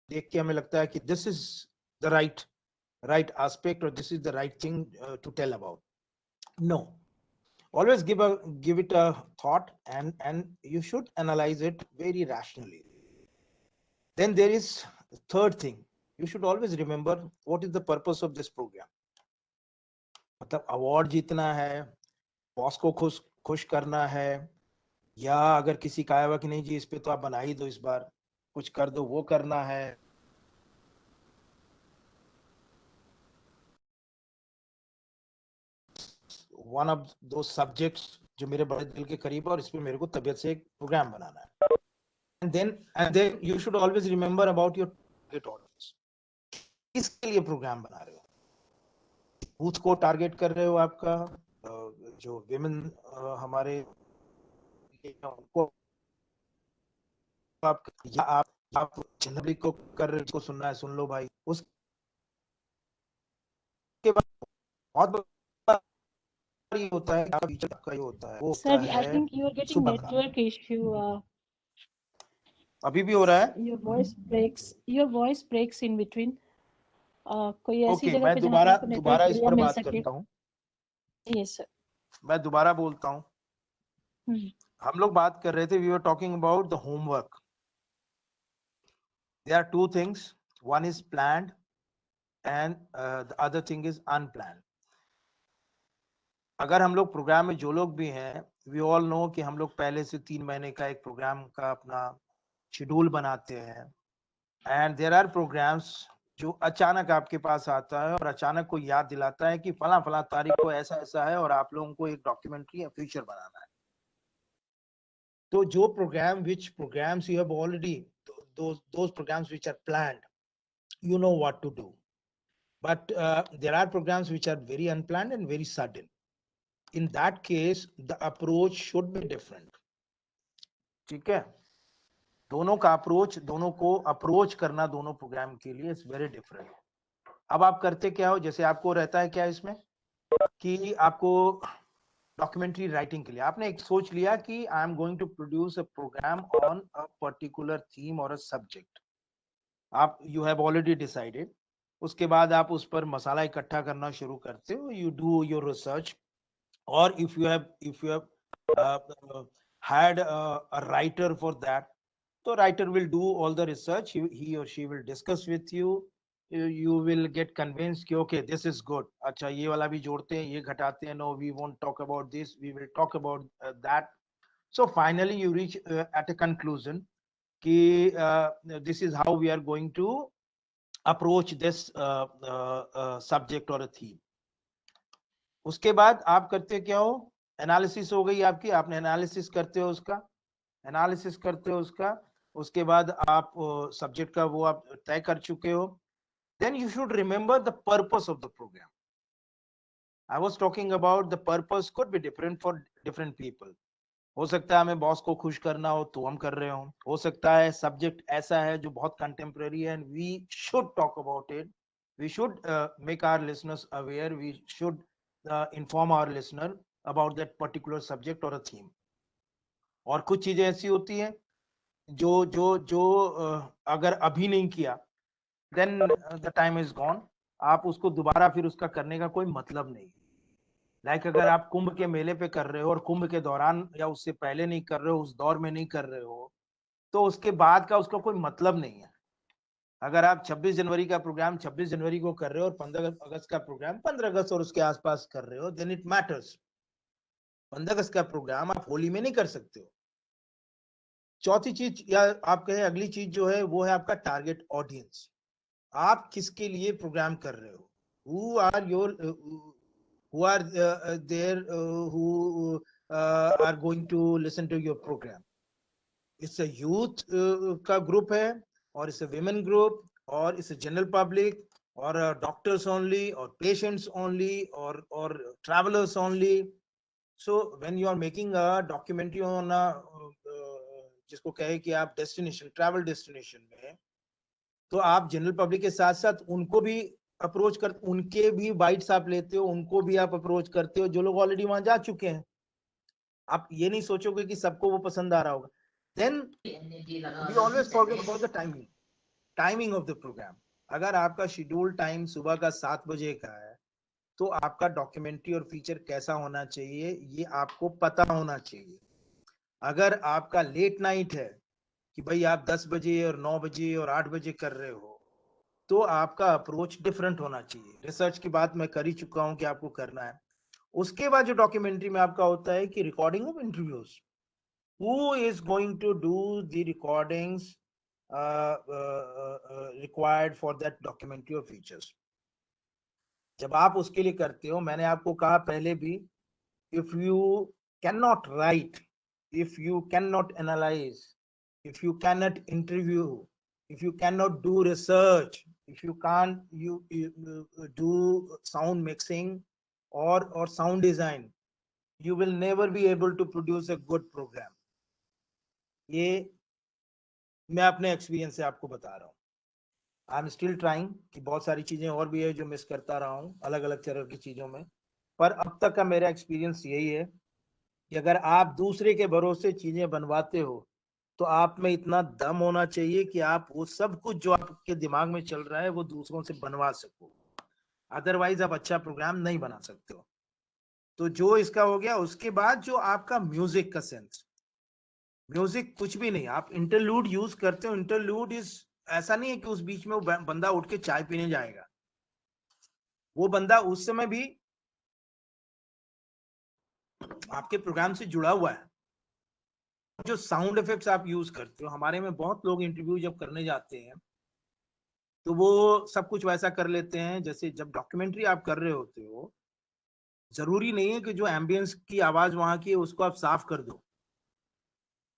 देख के हमें लगता है कि this is the right aspect or this is the right thing to tell about. No. Always give it a thought and you should analyze it very rationally. Then there is the third thing. You should always remember what is the purpose of this program. मतलब award जीतना है, boss को खुश करना है, या अगर किसी का आया कि नहीं जी इस पे तो आप बना ही दो, इस बार कुछ कर दो, वो करना है. One of those subjects जो मेरे बड़े दिल के करीब है और इस पे मेरे को तबीयत से एक प्रोग्राम बनाना है. And then you should always remember about your target audience. किसके लिए प्रोग्राम बना रहे हो? यूथ को टारगेट कर रहे हो, आपका जो विमेन हमारे उनको आप, या आप जनरली को कर रहे हो, सुनना है सुन लो भाई. उसके बाद बहुत होता है आपका ये होता है वो
Sir, I think you are getting network issue.
अभी भी हो रहा है?
Your voice breaks in between. कोई ऐसी
Okay,
जगह
मैं
पे जहाँ पे आपको
दोबारा
network
इस पर
मिल
बात
सके.
करता हूँ.
Yes sir.
मैं दोबारा बोलता हूँ. हम लोग बात कर रहे थे, we were talking about the homework. There are two things. One is planned and the other thing is unplanned. अगर हम लोग प्रोग्राम में जो लोग भी हैं, we all know कि हम लोग पहले से 3 महीने का एक प्रोग्राम का अपना शेड्यूल बनाते हैं. And there are programs जो अचानक आपके पास आता है और अचानक को याद दिलाता है कि फला तारीख को ऐसा ऐसा है और आप लोगों को एक डॉक्यूमेंट्री या फीचर बनाना है. तो जो programs you have already, those programs which are planned, you know what to do. But there are programs which are very unplanned and very sudden. In that case, the approach should be different. ठीक है? दोनों का approach करना दोनों programme के लिए is very different. अब आप करते क्या हो, जैसे आपको रहता है क्या इसमें कि आपको डॉक्यूमेंट्री राइटिंग के लिए आपने एक सोच लिया कि I am going to produce a programme on a particular theme और अ सब्जेक्ट. आप यू हैव ऑलरेडी डिसाइडेड. उसके बाद आप उस पर मसाला इकट्ठा करना शुरू करते हो. यू डू योर रिसर्च, और if you have had a writer for that, so writer will do all the research. He or she will discuss with you. You will get convinced कि okay, this is good. अच्छा ये वाला भी जोड़ते हैं, ये घटाते हैं. No, we won't talk about this. We will talk about that. So finally, you reach at a conclusion कि this is how we are going to approach this subject or a theme. उसके बाद आप करते क्या हो, analysis हो गई आपकी, आपने एनालिसिस करते हो उसका, उसके बाद आप सब्जेक्ट का वो आप तय कर चुके हो. Then you should remember the purpose of the program. I was talking about the purpose could be different for different people. हो सकता है हमें बॉस को खुश करना हो तो हम कर रहे हो सकता है सब्जेक्ट ऐसा है जो बहुत कंटेम्पररी है, and we should talk about it. We should make our listeners aware. We should inform our listener about that particular subject or a theme. और कुछ चीजें ऐसी होती हैं जो अगर अभी नहीं किया, then the time is gone. आप उसको दोबारा फिर उसका करने का कोई मतलब नहीं. लाइक अगर आप कुंभ के मेले पे कर रहे हो और कुंभ के दौरान या उससे पहले नहीं कर रहे हो, उस दौर में नहीं कर रहे हो, तो उसके बाद का उसका कोई मतलब नहीं है। अगर आप 26 जनवरी का प्रोग्राम 26 जनवरी को कर रहे हो और 15 अगस्त का प्रोग्राम 15 अगस्त और उसके आसपास कर रहे हो, देन इट मैटर्स। 15 अगस्त का प्रोग्राम आप होली में नहीं कर सकते हो। चौथी चीज या आप कहें अगली चीज जो है वो है आपका टारगेट ऑडियंस। आप किसके लिए प्रोग्राम कर रहे हो? Who are your who are there who are going to listen to your program? It's a youth का ग्रुप है, और it's a women group, or it's a general public, or doctors only, or patients only, or travelers only. So when you are making a documentary on a जिसको कहे कि आप destination travel destination में, तो आप general public के साथ साथ उनको भी अप्रोच कर, उनके भी बाइट्स आप लेते हो, उनको भी आप अप्रोच करते हो जो लोग ऑलरेडी वहां जा चुके हैं। आप ये नहीं सोचोगे कि सबको वो पसंद आ रहा होगा। Then we always forget about the timing of the programme. अगर आपका शेड्यूल टाइम सुबह का 7 बजे का है, तो आपका डॉक्यूमेंट्री और फीचर कैसा होना चाहिए ये आपको पता होना चाहिए। अगर आपका लेट नाइट है कि भाई आप 10 बजे और 9 बजे और 8 बजे कर रहे हो, तो आपका अप्रोच डिफरेंट होना चाहिए। रिसर्च की बात मैं कर ही चुका हूं कि आपको करना है। उसके बाद जो डॉक्यूमेंट्री में आपका होता है कि recording of interviews, who is going to do the recordings required for that documentary और फीचर्स। जब आप उसके लिए करते हो, मैंने आपको कहा पहले भी, if you can not right, if you cannot analyze, if you cannot interview, if you cannot do research, if you can't do sound mixing or sound design, you will never be able to produce a good program. ये मैं अपने experience से आपको बता रहा हूँ। I am still trying कि बहुत सारी चीजें और भी है जो मिस करता रहा हूँ अलग अलग तरह की चीजों में, पर अब तक का मेरा एक्सपीरियंस यही है कि अगर आप दूसरे के भरोसे चीजें बनवाते हो, तो आप में इतना दम होना चाहिए कि आप वो सब कुछ जो आपके दिमाग में चल रहा है वो दूसरों से बनवा सको। अदरवाइज आप अच्छा प्रोग्राम नहीं बना सकते हो। तो जो इसका हो गया, उसके बाद जो आपका म्यूजिक का सेंस, म्यूजिक कुछ भी नहीं, आप इंटरलूड यूज करते हो। इंटरलूड इज ऐसा नहीं है कि उस बीच में वो बंदा उठ के चाय पीने जाएगा। वो बंदा उस समय भी आपके प्रोग्राम से जुड़ा हुआ है। जो साउंड इफेक्ट्स आप यूज करते हो, हमारे में बहुत लोग इंटरव्यू जब करने जाते हैं तो वो सब कुछ वैसा कर लेते हैं जैसे जब डॉक्यूमेंट्री आप कर रहे होते हो, जरूरी नहीं है कि जो एम्बियंस की आवाज वहां की है उसको आप साफ कर दो।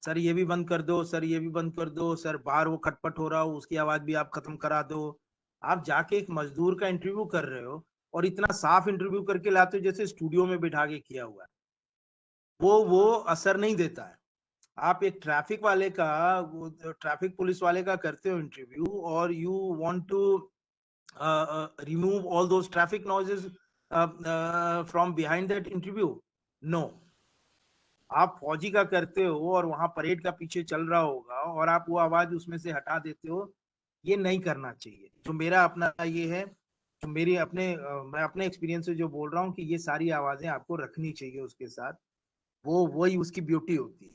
सर ये भी बंद कर दो, सर ये भी बंद कर दो, सर बाहर वो खटपट हो रहा हो उसकी आवाज भी आप खत्म करा दो। आप जाके एक मजदूर का इंटरव्यू कर रहे हो और इतना साफ इंटरव्यू करके लाते हो जैसे स्टूडियो में बिठा के किया हुआ है, वो असर नहीं देता है। आप एक ट्रैफिक वाले का, ट्रैफिक पुलिस वाले का करते हो इंटरव्यू, और you want to remove all those traffic noises from behind that interview, no। आप फौजी का करते हो और वहां परेड का पीछे चल रहा होगा और आप वो आवाज उसमें से हटा देते हो, ये नहीं करना चाहिए। जो मेरा अपना ये है, जो मेरी अपने मैं अपने एक्सपीरियंस से जो बोल रहा हूँ कि ये सारी आवाजें आपको रखनी चाहिए उसके साथ, वो वही उसकी ब्यूटी होती है।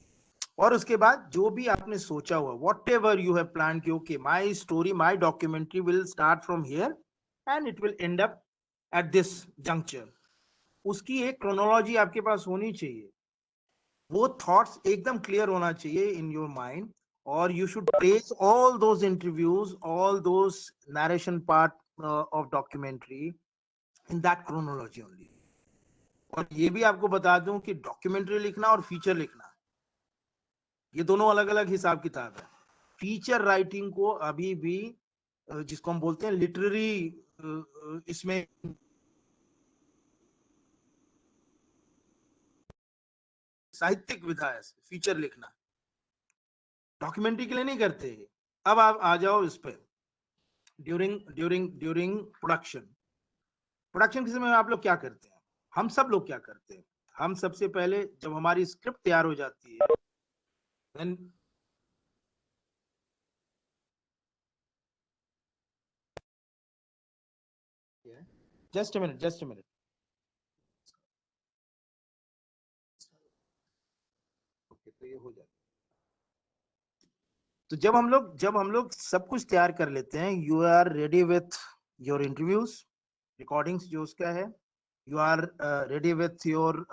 और उसके बाद जो भी आपने सोचा हुआ, whatever you have plan कि okay my story my documentary will start from here and it will end up at this juncture, उसकी एक क्रोनोलॉजी आपके पास होनी चाहिए। वो थॉट्स एकदम क्लियर होना चाहिए इन योर माइंड, और you should place all those interviews, all those narration part of documentary in that chronology only. और ये भी आपको बता दूं कि डॉक्यूमेंट्री लिखना और फीचर लिखना, ये दोनों अलग अलग हिसाब किताब है। फीचर राइटिंग को अभी भी जिसको हम बोलते हैं लिटरेरी, इसमें साहित्यिक विधा है फीचर लिखना, डॉक्यूमेंट्री के लिए नहीं करते। अब आप आ जाओ इस पे, ड्यूरिंग प्रोडक्शन के समय आप लोग क्या करते हैं? हम सब लोग क्या करते हैं? हम सबसे पहले जब हमारी स्क्रिप्ट तैयार हो जाती है, then just a minute तो जब हम लोग सब कुछ तैयार कर लेते हैं, you are ready with your interviews, recordings जो उसका है, you are ready with your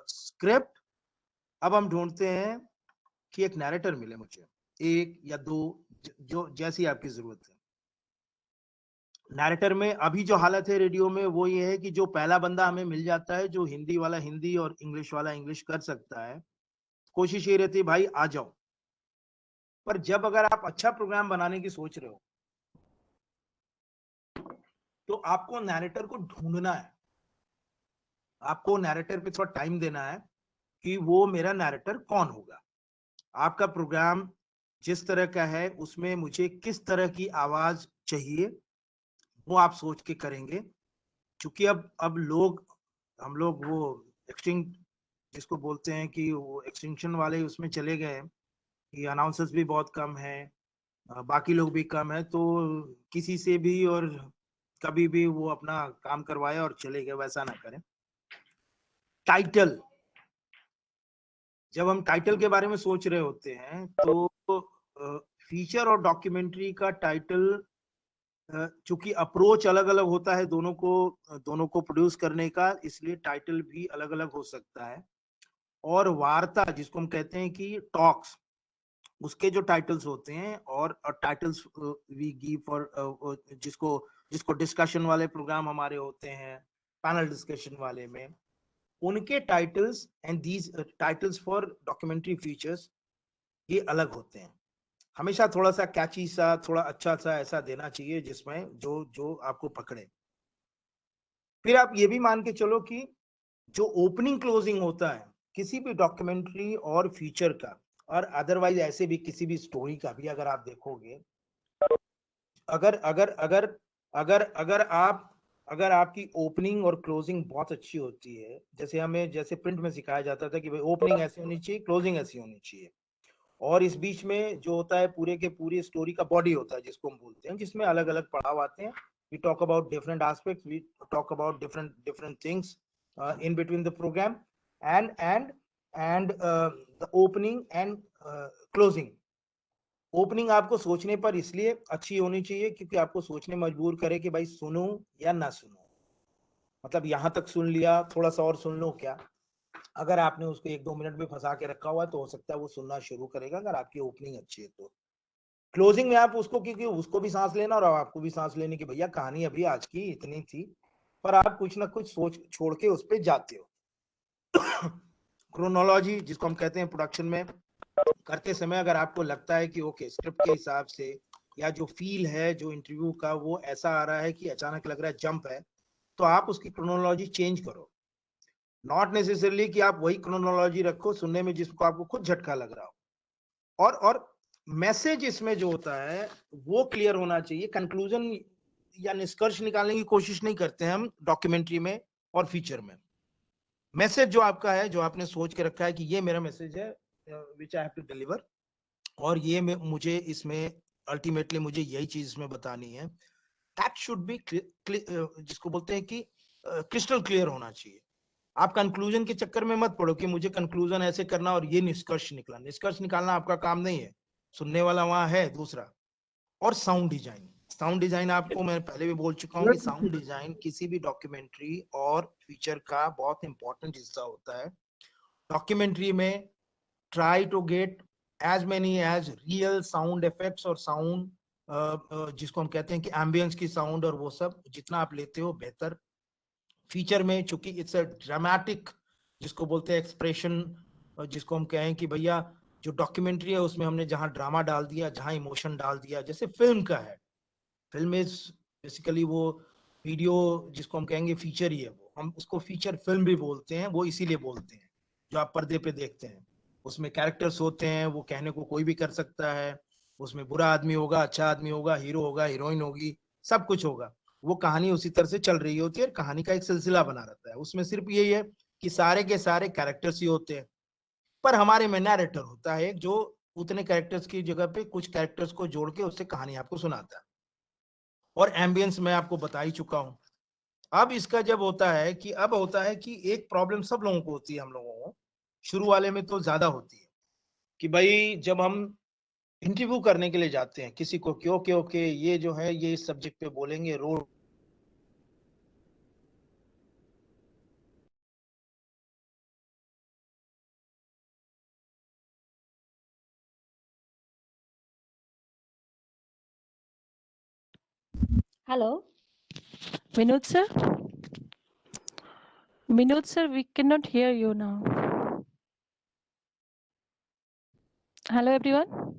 script. अब हम ढूंढते हैं कि एक नैरेटर मिले मुझे, एक या दो, जो जैसी आपकी जरूरत है। नैरेटर में अभी जो हालत है रेडियो में वो ये है कि जो पहला बंदा हमें मिल जाता है, जो हिंदी वाला हिंदी और इंग्लिश वाला इंग्लिश कर सकता है, कोशिश ये रहती है भाई आ जाओ। पर जब अगर आप अच्छा प्रोग्राम बनाने की सोच रहे हो तो आपको नैरेटर को ढूंढना है, आपको नैरेटर पे थोड़ा टाइम देना है कि वो मेरा नैरेटर कौन होगा। आपका प्रोग्राम जिस तरह का है उसमें मुझे किस तरह की आवाज चाहिए वो आप सोच के करेंगे। क्योंकि अब हम लोग वो एक्सटिंक्ट जिसको बोलते हैं कि वो एक्सटिंक्शन वाले उसमें चले गए कि अनाउंसर्स भी बहुत कम है, बाकी लोग भी कम है, तो किसी से भी और कभी भी वो अपना काम करवाए और चले गए, वैसा ना करें। टाइटल, जब हम टाइटल के बारे में सोच रहे होते हैं तो फीचर और डॉक्यूमेंट्री का टाइटल, चूंकि अप्रोच अलग अलग होता है दोनों को प्रोड्यूस करने का, इसलिए टाइटल भी अलग अलग हो सकता है। और वार्ता जिसको हम कहते हैं कि टॉक्स, उसके जो टाइटल्स होते हैं, और टाइटल्स वी गिव फॉर जिसको डिस्कशन वाले प्रोग्राम हमारे होते हैं, पैनल डिस्कशन वाले में, उनके titles and these titles for documentary features ये अलग होते हैं। हमेशा थोड़ा सा कैची सा, थोड़ा अच्छा सा ऐसा देना चाहिए जिसमें जो आपको पकड़े। फिर आप ये भी मान के चलो कि जो ओपनिंग क्लोजिंग होता है किसी भी डॉक्यूमेंट्री और फीचर का, और अदरवाइज ऐसे भी किसी भी स्टोरी का भी अगर आप देखोगे, अगर अगर अगर अगर अगर आप अगर आपकी ओपनिंग और क्लोजिंग बहुत अच्छी होती है, जैसे प्रिंट में सिखाया जाता था कि भाई ओपनिंग ऐसी होनी चाहिए, क्लोजिंग ऐसी होनी चाहिए, और इस बीच में जो होता है पूरे के पूरी स्टोरी का बॉडी होता है जिसको हम बोलते हैं, जिसमें अलग अलग पड़ाव आते हैं। We talk about different aspects, we talk about different things in between the program, and the opening and closing. Opening आपको सोचने पर इसलिए अच्छी होनी चाहिए क्योंकि आपको सोचने मजबूर करे कि भाई सुनूं या ना सुनूं, मतलब यहां तक सुन लिया, थोड़ा सा और सुन लो क्या। अगर आपने उसको 1-2 मिनट में फंसा के रखा हुआ है तो हो सकता है वो सुनना शुरू करेगा अगर आपकी ओपनिंग अच्छी है तो। क्लोजिंग में आप उसको, क्योंकि उसको भी सांस लेना और आपको भी सांस लेने की, भैया कहानी अभी आज की इतनी थी, पर आप कुछ ना कुछ सोच छोड़ के उस पर जाते हो। क्रोनोलॉजी जिसको हम कहते हैं प्रोडक्शन में करते समय, अगर आपको लगता है कि ओके स्क्रिप्ट के हिसाब से या जो फील है जो इंटरव्यू का वो ऐसा आ रहा है कि अचानक लग रहा है जंप है, तो आप उसकी क्रोनोलॉजी चेंज करो। नॉट नेसेसरली कि आप वही क्रोनोलॉजी रखो सुनने में जिसको आपको खुद झटका लग रहा हो। और मैसेज इसमें जो होता है वो क्लियर होना चाहिए। कंक्लूजन या निष्कर्ष निकालने की कोशिश नहीं करते हैं हम डॉक्यूमेंट्री में और फीचर में। मैसेज जो आपका है, जो आपने सोच के रखा है कि ये मेरा मैसेज है विच आई हैव टू डिलीवर, और ये मुझे इसमें अल्टीमेटली मुझे यही चीज इसमें बतानी है, दैट शुड बी जिसको बोलते हैं कि क्रिस्टल क्लियर होना चाहिए। आप कंक्लूजन के चक्कर में मत पड़ो कि मुझे कंक्लूजन ऐसे करना और ये निष्कर्ष निकला। निष्कर्ष निकालना आपका काम नहीं है, सुनने वाला वहां है दूसरा। और साउंड डिजाइन आपको मैं पहले भी बोल चुका हूँ कि साउंड डिजाइन किसी भी डॉक्यूमेंट्री और फीचर का बहुत इंपॉर्टेंट हिस्सा होता है। डॉक्यूमेंट्री में try to get as many as real sound effects और साउंड जिसको हम कहते हैं कि एम्बियंस की साउंड, और वो सब जितना आप लेते हो बेहतर। फीचर में चूंकि इट्स अ ड्रामेटिक जिसको बोलते हैं एक्सप्रेशन, जिसको हम कहें कि भैया जो डॉक्यूमेंट्री है उसमें हमने जहां ड्रामा डाल दिया, जहां इमोशन डाल दिया, जैसे फिल्म का है। फिल्म इज बेसिकली वो वीडियो जिसको हम कहेंगे फीचर ही है, वो हम उसको फीचर फिल्म भी बोलते हैं। वो इसीलिए बोलते हैं जो आप पर्दे पे देखते हैं, उसमें कैरेक्टर्स होते हैं, वो कहने को कोई भी कर सकता है, उसमें बुरा आदमी होगा, अच्छा आदमी होगा, हीरो होगा, हीरोइन होगी, सब कुछ होगा। वो कहानी उसी तरह से चल रही होती है, कहानी का एक सिलसिला बना रहता है। उसमें सिर्फ यही है कि सारे के सारे कैरेक्टर्स ही होते हैं, पर हमारे में नैरेटर होता है जो उतने कैरेक्टर्स की जगह पे कुछ कैरेक्टर्स को जोड़ के उससे कहानी आपको सुनाता है। और एम्बियंस मैं आपको बता ही चुका हूं। अब इसका जब होता है कि एक प्रॉब्लम सब लोगों को होती है, हम लोगों को शुरू वाले में तो ज्यादा होती है कि भाई जब हम इंटरव्यू करने के लिए जाते हैं किसी को, क्योंकि ये जो है ये इस सब्जेक्ट पे बोलेंगे, road
Hello, Vinod sir. Vinod sir, we cannot hear you now. Hello, everyone.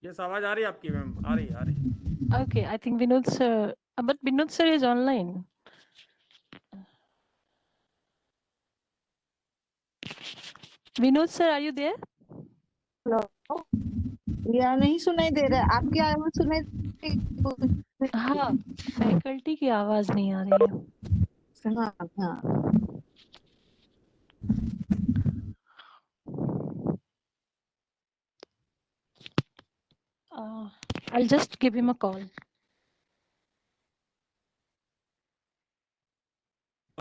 Yes, आवाज आ रही है आपकी मैम, आ रही है।
Okay, I think Vinod sir, but Vinod sir is online. Vinod sir, are you there?
या नहीं सुनाई दे रहा है? आपकी आवाज सुनाई दे रही है?
हाँ, फैकल्टी की आवाज नहीं आ रही है।
हाँ हाँ
I'll just give him a call.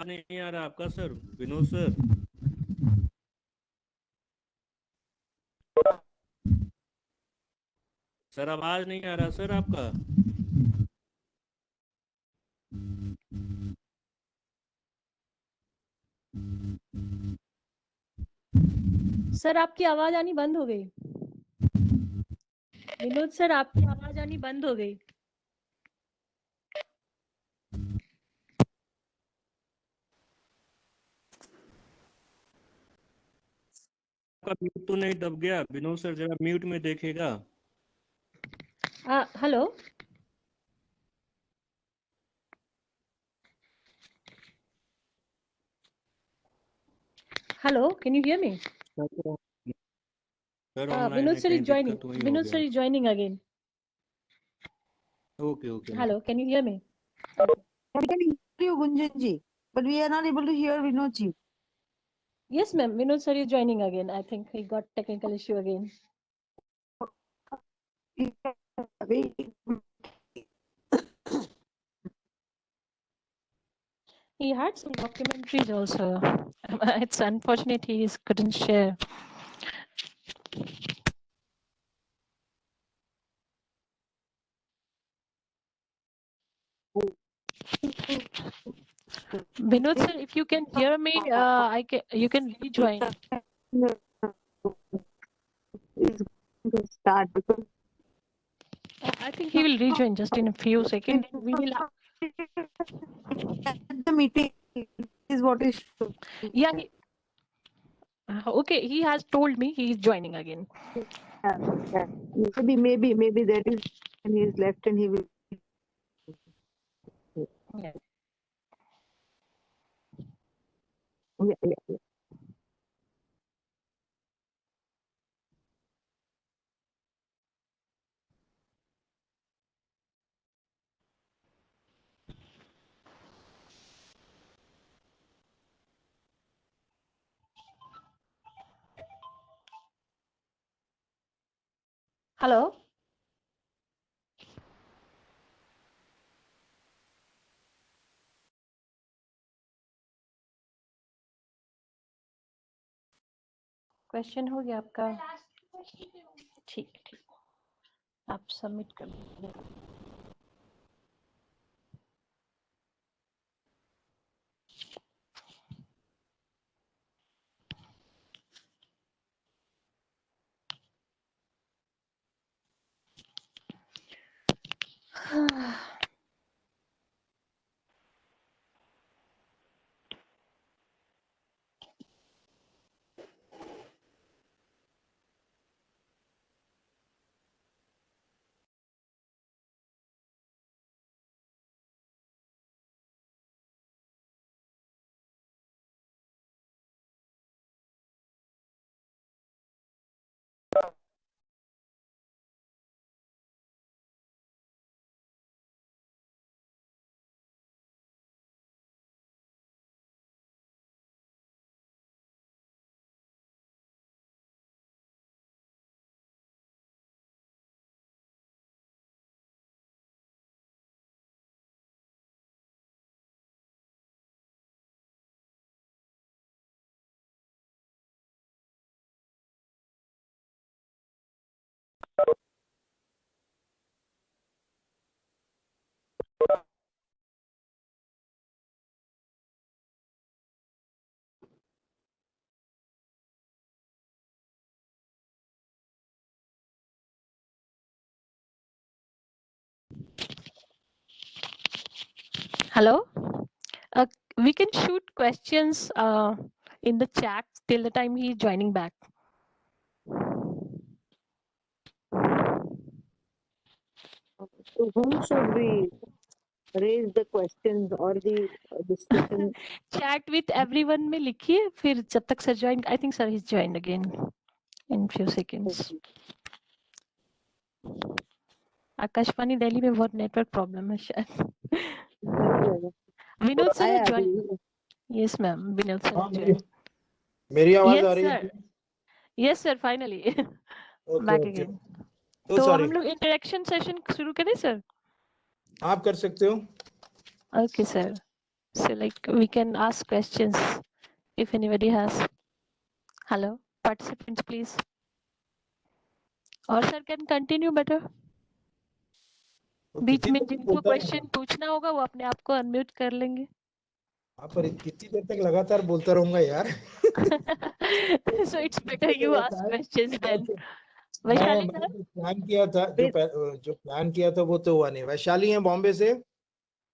नहीं आ रहा आपका सर, विनोद सर। सर आवाज नहीं आ रहा सर आपका।
सर आपकी आवाज आनी बंद हो गई। विनोद सर आपकी आवाज आनी बंद हो गई।
आपका म्यूट तो नहीं दब गया? विनोद सर जरा म्यूट में देखेगा।
Hello, hello, can you hear me?
Sir online
Vinod
है,
sir
कहीं
is joining.
दिक्कत वही हो
Vinod sir
गया।
is joining again.
Okay okay.
Hello, can you hear me?
we can hear you, Gunjan ji, but we are not able to hear Vinod ji.
Yes, ma'am. Vinod sir is joining again. I think he got technical issue again. He had some documentaries also. It's unfortunate he couldn't share. Vinod sir, if you can hear me, you can rejoin.
Start because
I think he will rejoin just in a few seconds. We will.
the meeting is what is
Yeah. Okay. He has told me he is joining again.
yeah. Maybe that is and he is left and he will.
Yeah.
Yeah.
Hello. Question हो गया आपका? ठीक, आप submit कर दीजिए। Hello. We can shoot questions in the chat till the time he's joining back.
To whom should we raise the questions or the discussion?
Chat with everyone में लिखिए फिर जब तक sir join. I think sir he's joined again in few seconds. Akashvani Delhi में बहुत network problem है शायद. Vinod sir
आया
join.
अभी.
Yes ma'am. विनोद
हाँ,
सर join.
मेरी आवाज
Yes
आ रही
sir.
है?
Yes sir. Finally.
Okay,
Back
okay.
again.
तो
तो
सॉरी,
हम लोग इंटरेक्शन सेशन शुरू करें सर.
आप कर सकते हो.
Okay sir. So like we can ask questions if anybody has. Hello participants please. और sir can continue better.
तो
बीच
कितनी
में
देर तक
जिनको
बोलता
क्वेश्चन
रहूंगा?
पूछना होगा वो अपने आप को अनम्यूट कर लेंगे.
आप पर कितनी देर तक लगातार बोलता रहूंगा यार.
So it's better you ask questions then.
मैं
वैशाली
मैंने
सर.
जो प्लान किया था, जो प्लान किया था वो तो हुआ नहीं. वैशाली है बॉम्बे से.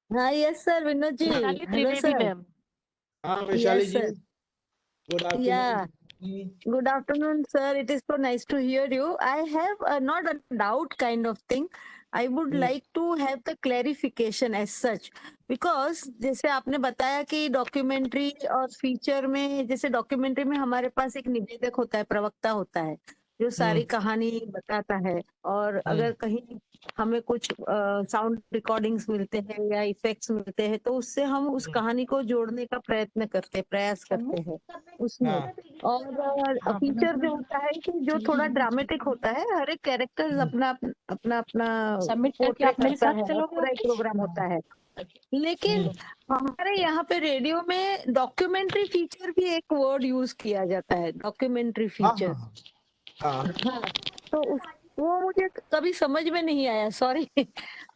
हाँ, yes sir, Vinod ji.
Vaishali
Hello
Trivedi
sir.
Ma'am.
हाँ Vaishali
Yes
ji,
sir.
Good
Yeah.
Afternoon.
Good afternoon, sir. It is so nice to hear you. I have not a doubt kind of thing. I would like to have the clarification as such because जैसे आपने बताया कि documentary और feature में, जैसे documentary में हमारे पास एक निवेदक होता है, प्रवक्ता होता है जो सारी कहानी बताता है, और अगर कहीं हमें कुछ साउंड रिकॉर्डिंग्स मिलते हैं या इफेक्ट्स मिलते हैं तो उससे हम उस कहानी को जोड़ने का प्रयास करते हैं उसमें. और फीचर जो होता है कि जो थोड़ा ड्रामेटिक होता है, हर एक कैरेक्टर अपना अपना अपना
सबमिट करके
पोर्ट्रे
आप मेरे
करता
साथ
है,
चलोगे
पूरा एक प्रोग्राम होता है. लेकिन हमारे यहाँ पे रेडियो में डॉक्यूमेंट्री फीचर भी एक वर्ड यूज किया जाता है, डॉक्यूमेंट्री फीचर.
हाँ
तो वो मुझे कभी समझ में नहीं आया, सॉरी. मैं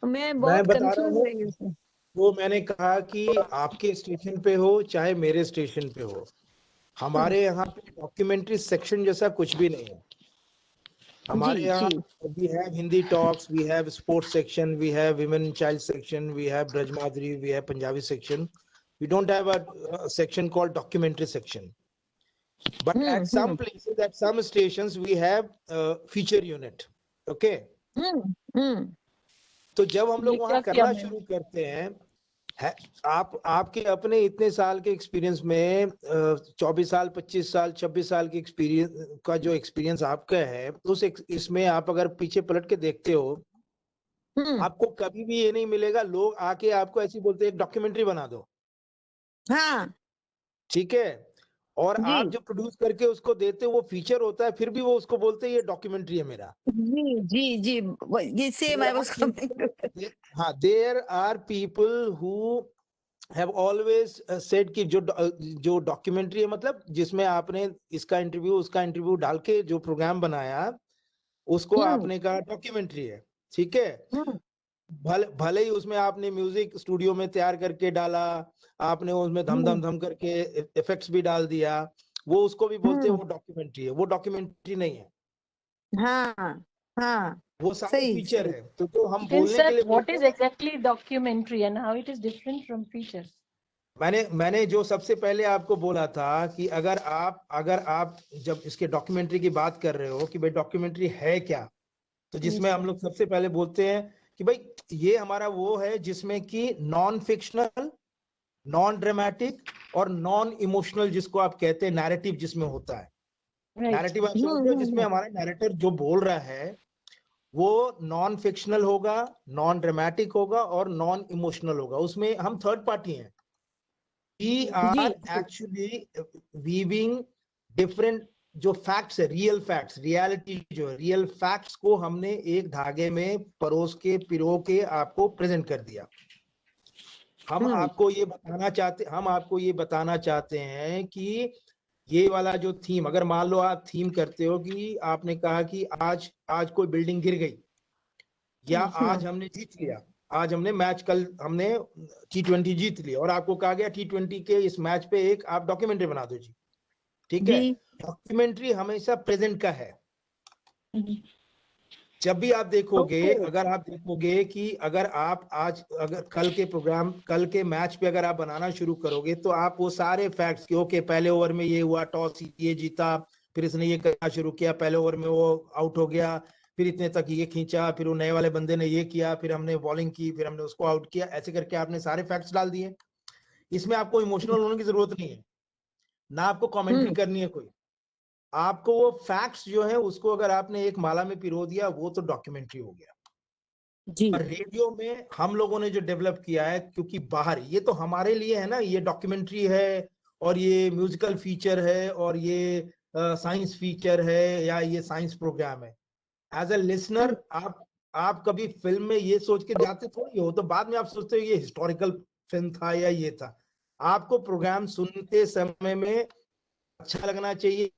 मैं
बहुत
बता रहा
कंफ्यूज
हूँ.
रही उसमें.
वो मैंने कहा कि आपके स्टेशन पे हो चाहे मेरे स्टेशन पे हो, हमारे यहाँ पे डॉक्यूमेंट्री सेक्शन जैसा कुछ भी नहीं है. हमारे यहाँ we have Hindi talks, we have sports section, we have women child section, we have Braj Madhuri, we have Punjabi section. We don't have a section called documentary section. But at some places, at some stations, we have feature unit. Okay. तो जब हम लोग वहाँ करना शुरू करते हैं, आपके अपने इतने साल के एक्सपीरियंस में 24 साल 25 साल 26 साल के एक्सपीरियंस का जो एक्सपीरियंस आपका है, उस इसमें आप अगर पीछे पलट के देखते हो, आपको कभी भी ये नहीं मिलेगा लोग आके आपको ऐसी बोलते हैं डॉक्यूमेंट्री बना दो.
हाँ,
ठीक है. और आप जो प्रोड्यूस करके उसको देते हो वो फीचर होता है, फिर भी वो उसको बोलते हैं ये डॉक्यूमेंट्री है मेरा.
जी ये सेम आई वाज कमिंग.
हाँ, there are people who have always said कि जो डॉक्यूमेंट्री है, मतलब जिसमें आपने इसका इंटरव्यू उसका इंटरव्यू डाल के जो प्रोग्राम बनाया उसको आपने कहा डॉक्यूमेंट्री है. ठीक है. भले ही उसमें आपने म्यूजिक स्टूडियो में तैयार करके डाला, आपने उसमें धम करके इफेक्ट्स भी डाल दिया, वो उसको भी बोलते हैं वो डॉक्यूमेंट्री है. वो डॉक्यूमेंट्री नहीं है.
हाँ
वो सारे फीचर है. तो हम
Then
बोलने
sir,
के लिए
what is exactly documentary and how it is different from features?
मैंने जो सबसे पहले आपको बोला था कि अगर आप जब इसके डॉक्यूमेंट्री की बात कर रहे हो कि भाई डॉक्यूमेंट्री है क्या, तो जिसमें हम लोग सबसे पहले बोलते हैं कि भाई ये हमारा वो है जिसमें कि नॉन फिक्शनल, नॉन ड्रामेटिक और नॉन इमोशनल, जिसको आप कहते हैं नैरेटिव, जिसमें होता है. नैरेटिव आप समझते हो, जिसमें हमारा नैरेटर जो बोल रहा है वो नॉन फिक्शनल होगा, नॉन ड्रामेटिक होगा और नॉन इमोशनल होगा. उसमें हम थर्ड पार्टी हैं. We are actually weaving different जो फैक्ट्स है, रियल फैक्ट्स, रियलिटी जो है, रियल फैक्ट्स को हमने एक धागे में परोस के पिरो के आपको प्रेजेंट कर दिया. हम आपको ये बताना चाहते हैं कि ये वाला जो थीम, अगर मान लो आप थीम करते हो कि आपने कहा कि आज कोई बिल्डिंग गिर गई, या आज हमने जीत लिया, आज हमने मैच, कल हमने T20 जीत लिया और आपको कहा गया T20 के इस मैच पे एक आप डॉक्यूमेंट्री बना दो जी. ठीक है. डॉक्यूमेंट्री हमेशा प्रेजेंट का है. जब भी आप देखोगे,
Okay.
अगर आप देखोगे कि अगर आप आज अगर कल के मैच पे अगर आप बनाना शुरू करोगे तो आप वो सारे फैक्ट्स कि ओके पहले ओवर में ये हुआ, टॉस ये जीता, फिर इसने ये करना शुरू किया, पहले ओवर में वो आउट हो गया, फिर इतने तक ये खींचा, फिर वो नए वाले बंदे ने ये किया, फिर हमने बॉलिंग की, फिर हमने उसको आउट किया, ऐसे करके आपने सारे फैक्ट्स डाल दिए। इसमें आपको इमोशनल होने की जरूरत नहीं है, ना आपको कमेंट्री करनी है कोई। आपको वो फैक्ट्स जो है उसको अगर आपने एक माला में पिरो दिया, वो तो डॉक्यूमेंट्री हो गया।
जी
और रेडियो में हम लोगों ने जो डेवलप किया है, क्योंकि बाहर ये तो हमारे लिए है ना, ये डॉक्यूमेंट्री है और ये म्यूजिकल फीचर है और ये साइंस फीचर है या ये साइंस प्रोग्राम है। एज ए लिसनर आप कभी फिल्म में ये सोच के जाते थोड़ी हो, तो बाद में आप सोचते हो ये हिस्टोरिकल फिल्म था या ये था। आपको प्रोग्राम सुनते समय में अच्छा लगना चाहिए।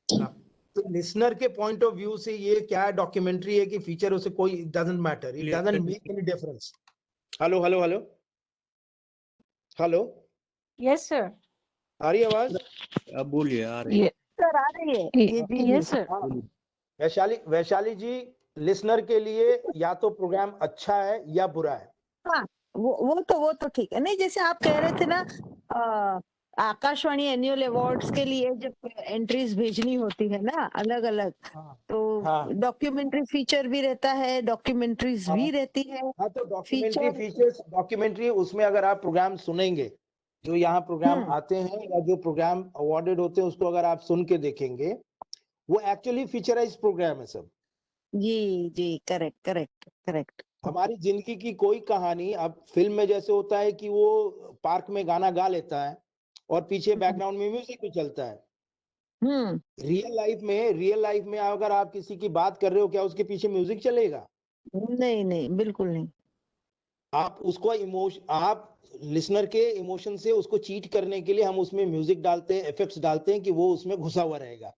तो लिसनर के पॉइंट ऑफ व्यू से ये क्या डॉक्यूमेंट्री है कि फीचर, उसे कोई doesn't matter, it doesn't make any difference. Hello hello hello hello,
Yes, sir.
आ रही आवाज?
अब बोलिए, आ रही है।
Yeah.
सर आ रही है ये जी जी
Yes, sir.
हाँ, वैशाली जी, लिसनर के लिए या तो प्रोग्राम अच्छा है या बुरा है।
हाँ वो तो ठीक है। नहीं जैसे आप कह रहे थे ना अ, आकाशवाणी एनुअल अवार्ड्स के लिए जब एंट्रीज भेजनी होती है ना अलग अलग,
हाँ
तो डॉक्यूमेंट्री फीचर भी रहता है, डॉक्यूमेंट्रीज
हाँ
भी रहती है।
हाँ, तो डॉक्यूमेंट्री
फीचर
फीचर्स, डॉक्यूमेंट्री उसमें अगर आप प्रोग्राम सुनेंगे, जो यहाँ प्रोग्राम
हम्म
आते हैं या जो प्रोग्राम अवार्डेड होते हैं, उसको अगर आप सुन के देखेंगे, वो एक्चुअली फीचराइज प्रोग्राम है सब।
जी जी करेक्ट करेक्ट करेक्ट।
हमारी जिंदगी की कोई कहानी, अब फिल्म में जैसे होता है कि वो पार्क में गाना गा लेता है और पीछे बैकग्राउंड में म्यूजिक भी चलता है।
हम्म
रियल लाइफ में अगर आप किसी की बात कर रहे हो, क्या उसके पीछे म्यूजिक चलेगा?
नहीं नहीं बिल्कुल नहीं।
आप उसको आप लिसनर के इमोशन से उसको चीट करने के लिए हम उसमें म्यूजिक डालते हैं, इफेक्ट्स डालते हैं कि वो उसमें घुसा हुआ रहेगा।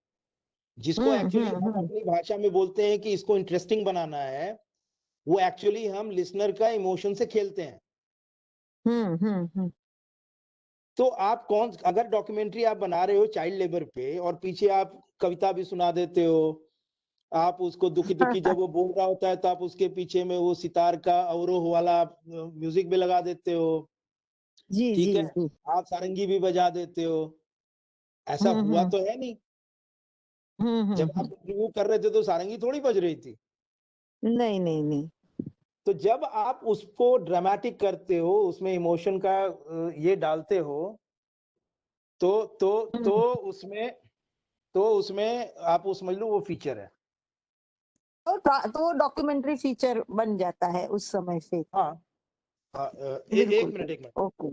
जिसको एक्चुअली हम अपनी भाषा में बोलते हैं कि इसको इंटरेस्टिंग बनाना है, वो एक्चुअली हम लिसनर का इमोशन से खेलते हैं।
हम्म।
तो आप अगर डॉक्यूमेंट्री आप बना रहे हो चाइल्ड लेबर पे और पीछे आप कविता भी सुना देते हो, आप उसको दुखी दुखी जब वो बोल रहा होता है तो आप उसके पीछे में वो सितार का अवरोह वाला म्यूजिक भी लगा देते हो,
जी
ठीक
जी
है,
जी
आप सारंगी भी बजा देते हो। ऐसा हुआ तो है नहीं। जब आप इंटरव्यू कर रहे थे तो सारंगी थोड़ी बज रही थी।
नहीं नहीं नहीं।
तो जब आप उसको ड्रामेटिक करते हो, उसमें इमोशन का ये डालते हो, तो तो उसमें आप वो समझ लो वो फीचर है।
तो वो डॉक्यूमेंट्री फीचर बन जाता है उस समय से।
हाँ, एक मिनट
ओके।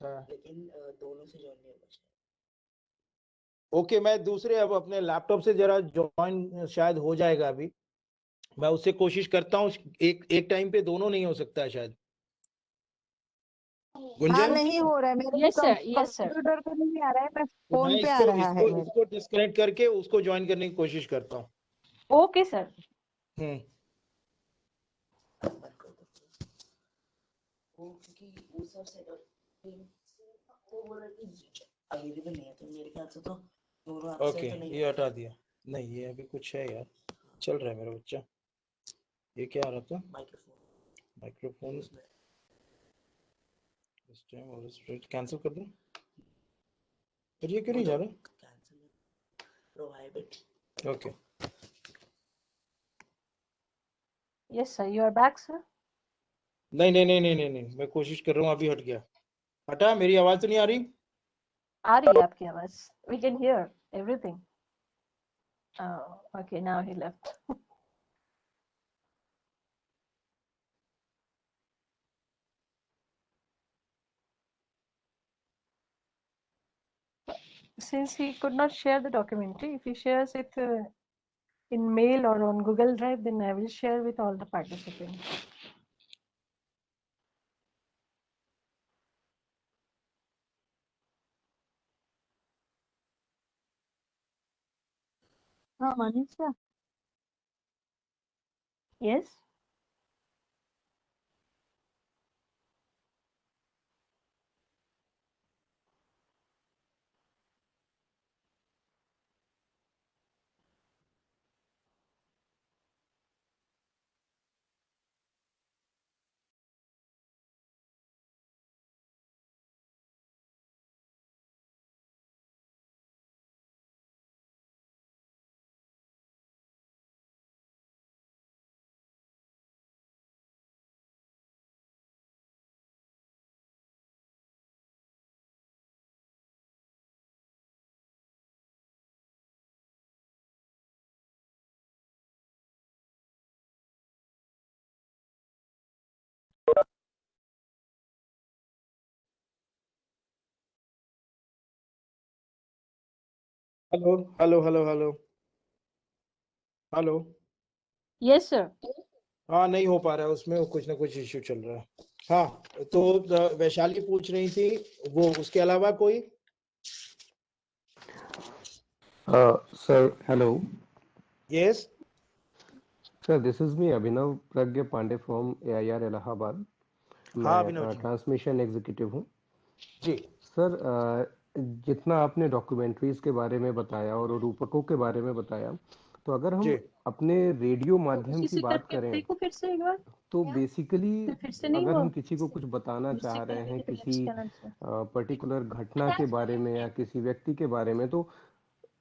लेकिन दोनों से ज्वाइन नहीं होगा। ओके, मैं दूसरे अब अपने लैपटॉप से जरा ज्वाइन शायद हो जाएगा अभी, मैं उससे कोशिश करता हूँ। एक टाइम पे दोनों नहीं हो सकता है शायद।
हाँ
गुंजन,
नहीं हो रहा है मेरे
Yes, sir. Yes, sir.
Computer पे नहीं आ रहा है, मैं
तो मैं
फोन पे आ रहा है मेरे।
इसको डिस्कनेक्ट करके उसको ज्वाइन करने की कोशिश करता हूँ।
Okay, sir.
हम्म, ओके, ये हटा दिया। नहीं, ये अभी कुछ है यार, चल रहा है मेरा बच्चा। ये क्या आ रहा था? माइक्रोफोन इस टाइम और स्ट्रेट कैंसिल कर दूं? पर ये क्यों नहीं जा रहा? Okay,
Yes, sir. You are back, sir.
नहीं, मैं कोशिश कर रहा हूँ, अभी हट गया। हटा, मेरी आवाज तो नहीं आ रही?
आ रही है आपकी आवाज. We can hear everything. Oh, okay. Now he left. Since he could not share the documentary, if he shares it in mail or on Google Drive, then I will share with all the participants.
हाँ Manisha.
Yes.
Hello hello hello hello hello.
Yes, sir.
हाँ, नहीं हो पा रहा है, उसमें कुछ ना कुछ इश्यू चल रहा है। हाँ, तो वैशाली पूछ रही थी, वो उसके अलावा कोई?
Sir, hello.
Yes.
Sir, this is me, Abhinav Pragya Pandey from AIR Allahabad.
हाँ
मैं
अभिनव जी
ट्रांसमिशन एग्जीक्यूटिव हूँ।
जी।
सर, जितना आपने डॉक्यूमेंट्रीज के बारे में बताया और रूपकों के बारे में बताया, तो अगर हम
जी
अपने रेडियो माध्यम
उसी
की
से
बात
करके
करें
देखो फिर से एक बार।
तो बेसिकली
तो फिर से नहीं
अगर
हुआ।
हम किसी को कुछ बताना
उससे
चाह रहे
करके
हैं
रिफ्रेश
किसी
करना चाहिए।
पर्टिकुलर घटना के बारे में या किसी व्यक्ति के बारे में, तो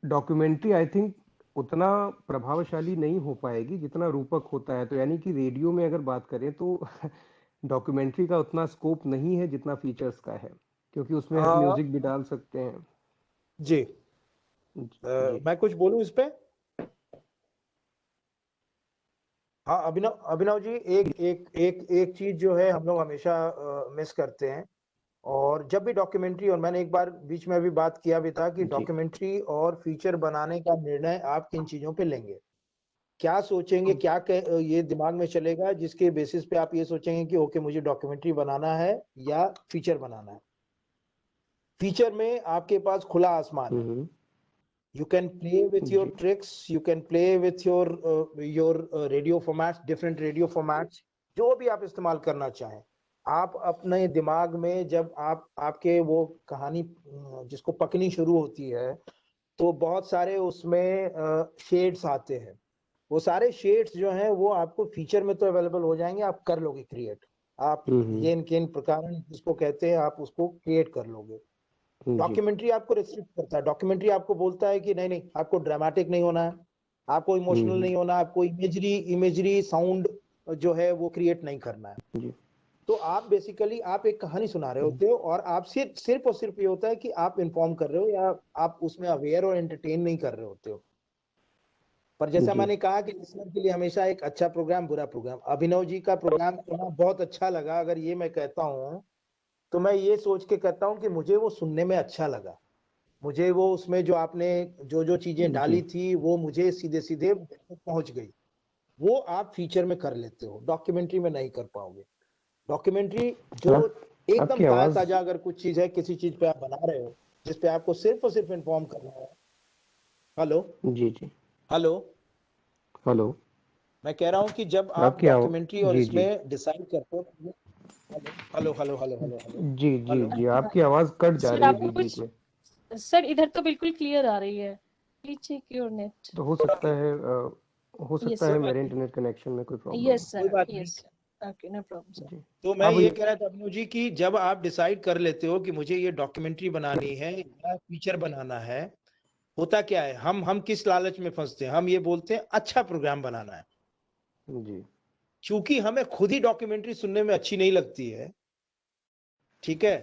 डॉक्यूमेंट्री आई थिंक उतना प्रभावशाली नहीं हो पाएगी जितना रूपक होता है। तो यानी कि रेडियो में अगर बात करें तो डॉक्यूमेंट्री का उतना स्कोप नहीं है जितना फीचर्स का है, क्योंकि उसमें हम
आ,
म्यूजिक भी डाल सकते हैं।
जी
जी
मैं कुछ बोलूं इस पे? हाँ अभिनव, अभिनव जी, एक एक एक एक चीज जो है हम लोग हमेशा मिस करते हैं, और जब भी डॉक्यूमेंट्री, और मैंने एक बार बीच में भी बात किया भी था कि
जी
डॉक्यूमेंट्री और फीचर बनाने का निर्णय आप किन चीजों पे लेंगे, क्या सोचेंगे, क्या ये दिमाग में चलेगा जिसके बेसिस पे आप ये सोचेंगे कि ओके मुझे डॉक्यूमेंट्री बनाना है या फीचर बनाना है। फीचर में आपके पास खुला आसमान है,
हम्म
you can play with your
ji
tricks, you can play with your radio formats, different radio formats, जो भी आप इस्तेमाल करना चाहें। आप अपने दिमाग में जब आप आपके वो कहानी जिसको पकनी शुरू होती है, तो बहुत सारे उसमें शेड्स आते हैं। वो सारे शेड्स जो हैं वो आपको फीचर में तो अवेलेबल हो जाएंगे, आप कर लोगे क्रिएट। आप ये किन प्रकार जिसको कहते हैं आप उसको क्रिएट कर लोगे।
जी
डॉक्यूमेंट्री आपको रिस्ट्रिक्ट करता है, डॉक्यूमेंट्री आपको बोलता है कि नहीं नहीं, आपको ड्रामेटिक नहीं होना है, आपको इमोशनल नहीं होना, आपको इमेजरी इमेजरी साउंड जो है वो क्रिएट नहीं करना है।
जी
तो आप बेसिकली आप एक कहानी सुना रहे होते हो, और आप सिर्फ सिर्फ और सिर्फ ये होता है कि आप इन्फॉर्म कर रहे हो या आप उसमें अवेयर और एंटरटेन नहीं कर रहे होते हो। पर जैसा
जी
मैंने कहा कि लिसनर के लिए हमेशा एक अच्छा प्रोग्राम बुरा प्रोग्राम। अभिनव जी का प्रोग्राम सुना बहुत अच्छा लगा, अगर ये मैं कहता हूँ तो मैं ये सोच के कहता हूँ कि मुझे वो सुनने में अच्छा लगा। मुझे वो उसमें जो आपने जो जो चीजें
जी
डाली थी वो मुझे सीधे सीधे पहुंच गई। वो आप फीचर में कर लेते हो, डॉक्यूमेंट्री में नहीं कर पाओगे। डॉक्यूमेंट्री जो एकदम
आपकी
ताजा
आवाज
ताजा अगर कुछ चीज है, किसी चीज पे आप बना रहे हो जिस पे आपको सिर्फ और सिर्फ इन्फॉर्म करना है। हेलो
जी जी
हेलो,
हेलो
मैं कह रहा हूं कि जब आप
आपकी आवाज
डॉक्यूमेंट्री और
जी जी
इसमें डिसाइड करते हो। Hello hello hello hello hello hello
जी जी
हेलो।
जी आपकी आवाज कट जा
सर
रही है
आपको
बीच बीच
कुछ,
में।
सर इधर तो बिल्कुल क्लियर आ रही है। Please check your net.
तो हो
यस
सकता है
कोई
सर।
बात
मेरे
नहीं,
इंटरनेट कनेक्शन में कोई प्रॉब्लम
यस
हो।
कोई
सर,
बात नहीं।
Yes sir. Okay, no problem sir.
जी
तो मैं
अब
ये कह रहा था अभिनव जी कि जब आप डिसाइड कर लेते हो कि मुझे ये डॉक्यूमेंट्री बनानी है या फीचर बनाना है, होता क्या है, हम किस लालच में फंसते हैं, हम ये बोलते हैं अच्छा प्रोग्राम बनाना है।
जी
क्योंकि हमें खुद ही डॉक्यूमेंट्री सुनने में अच्छी नहीं लगती है, ठीक है,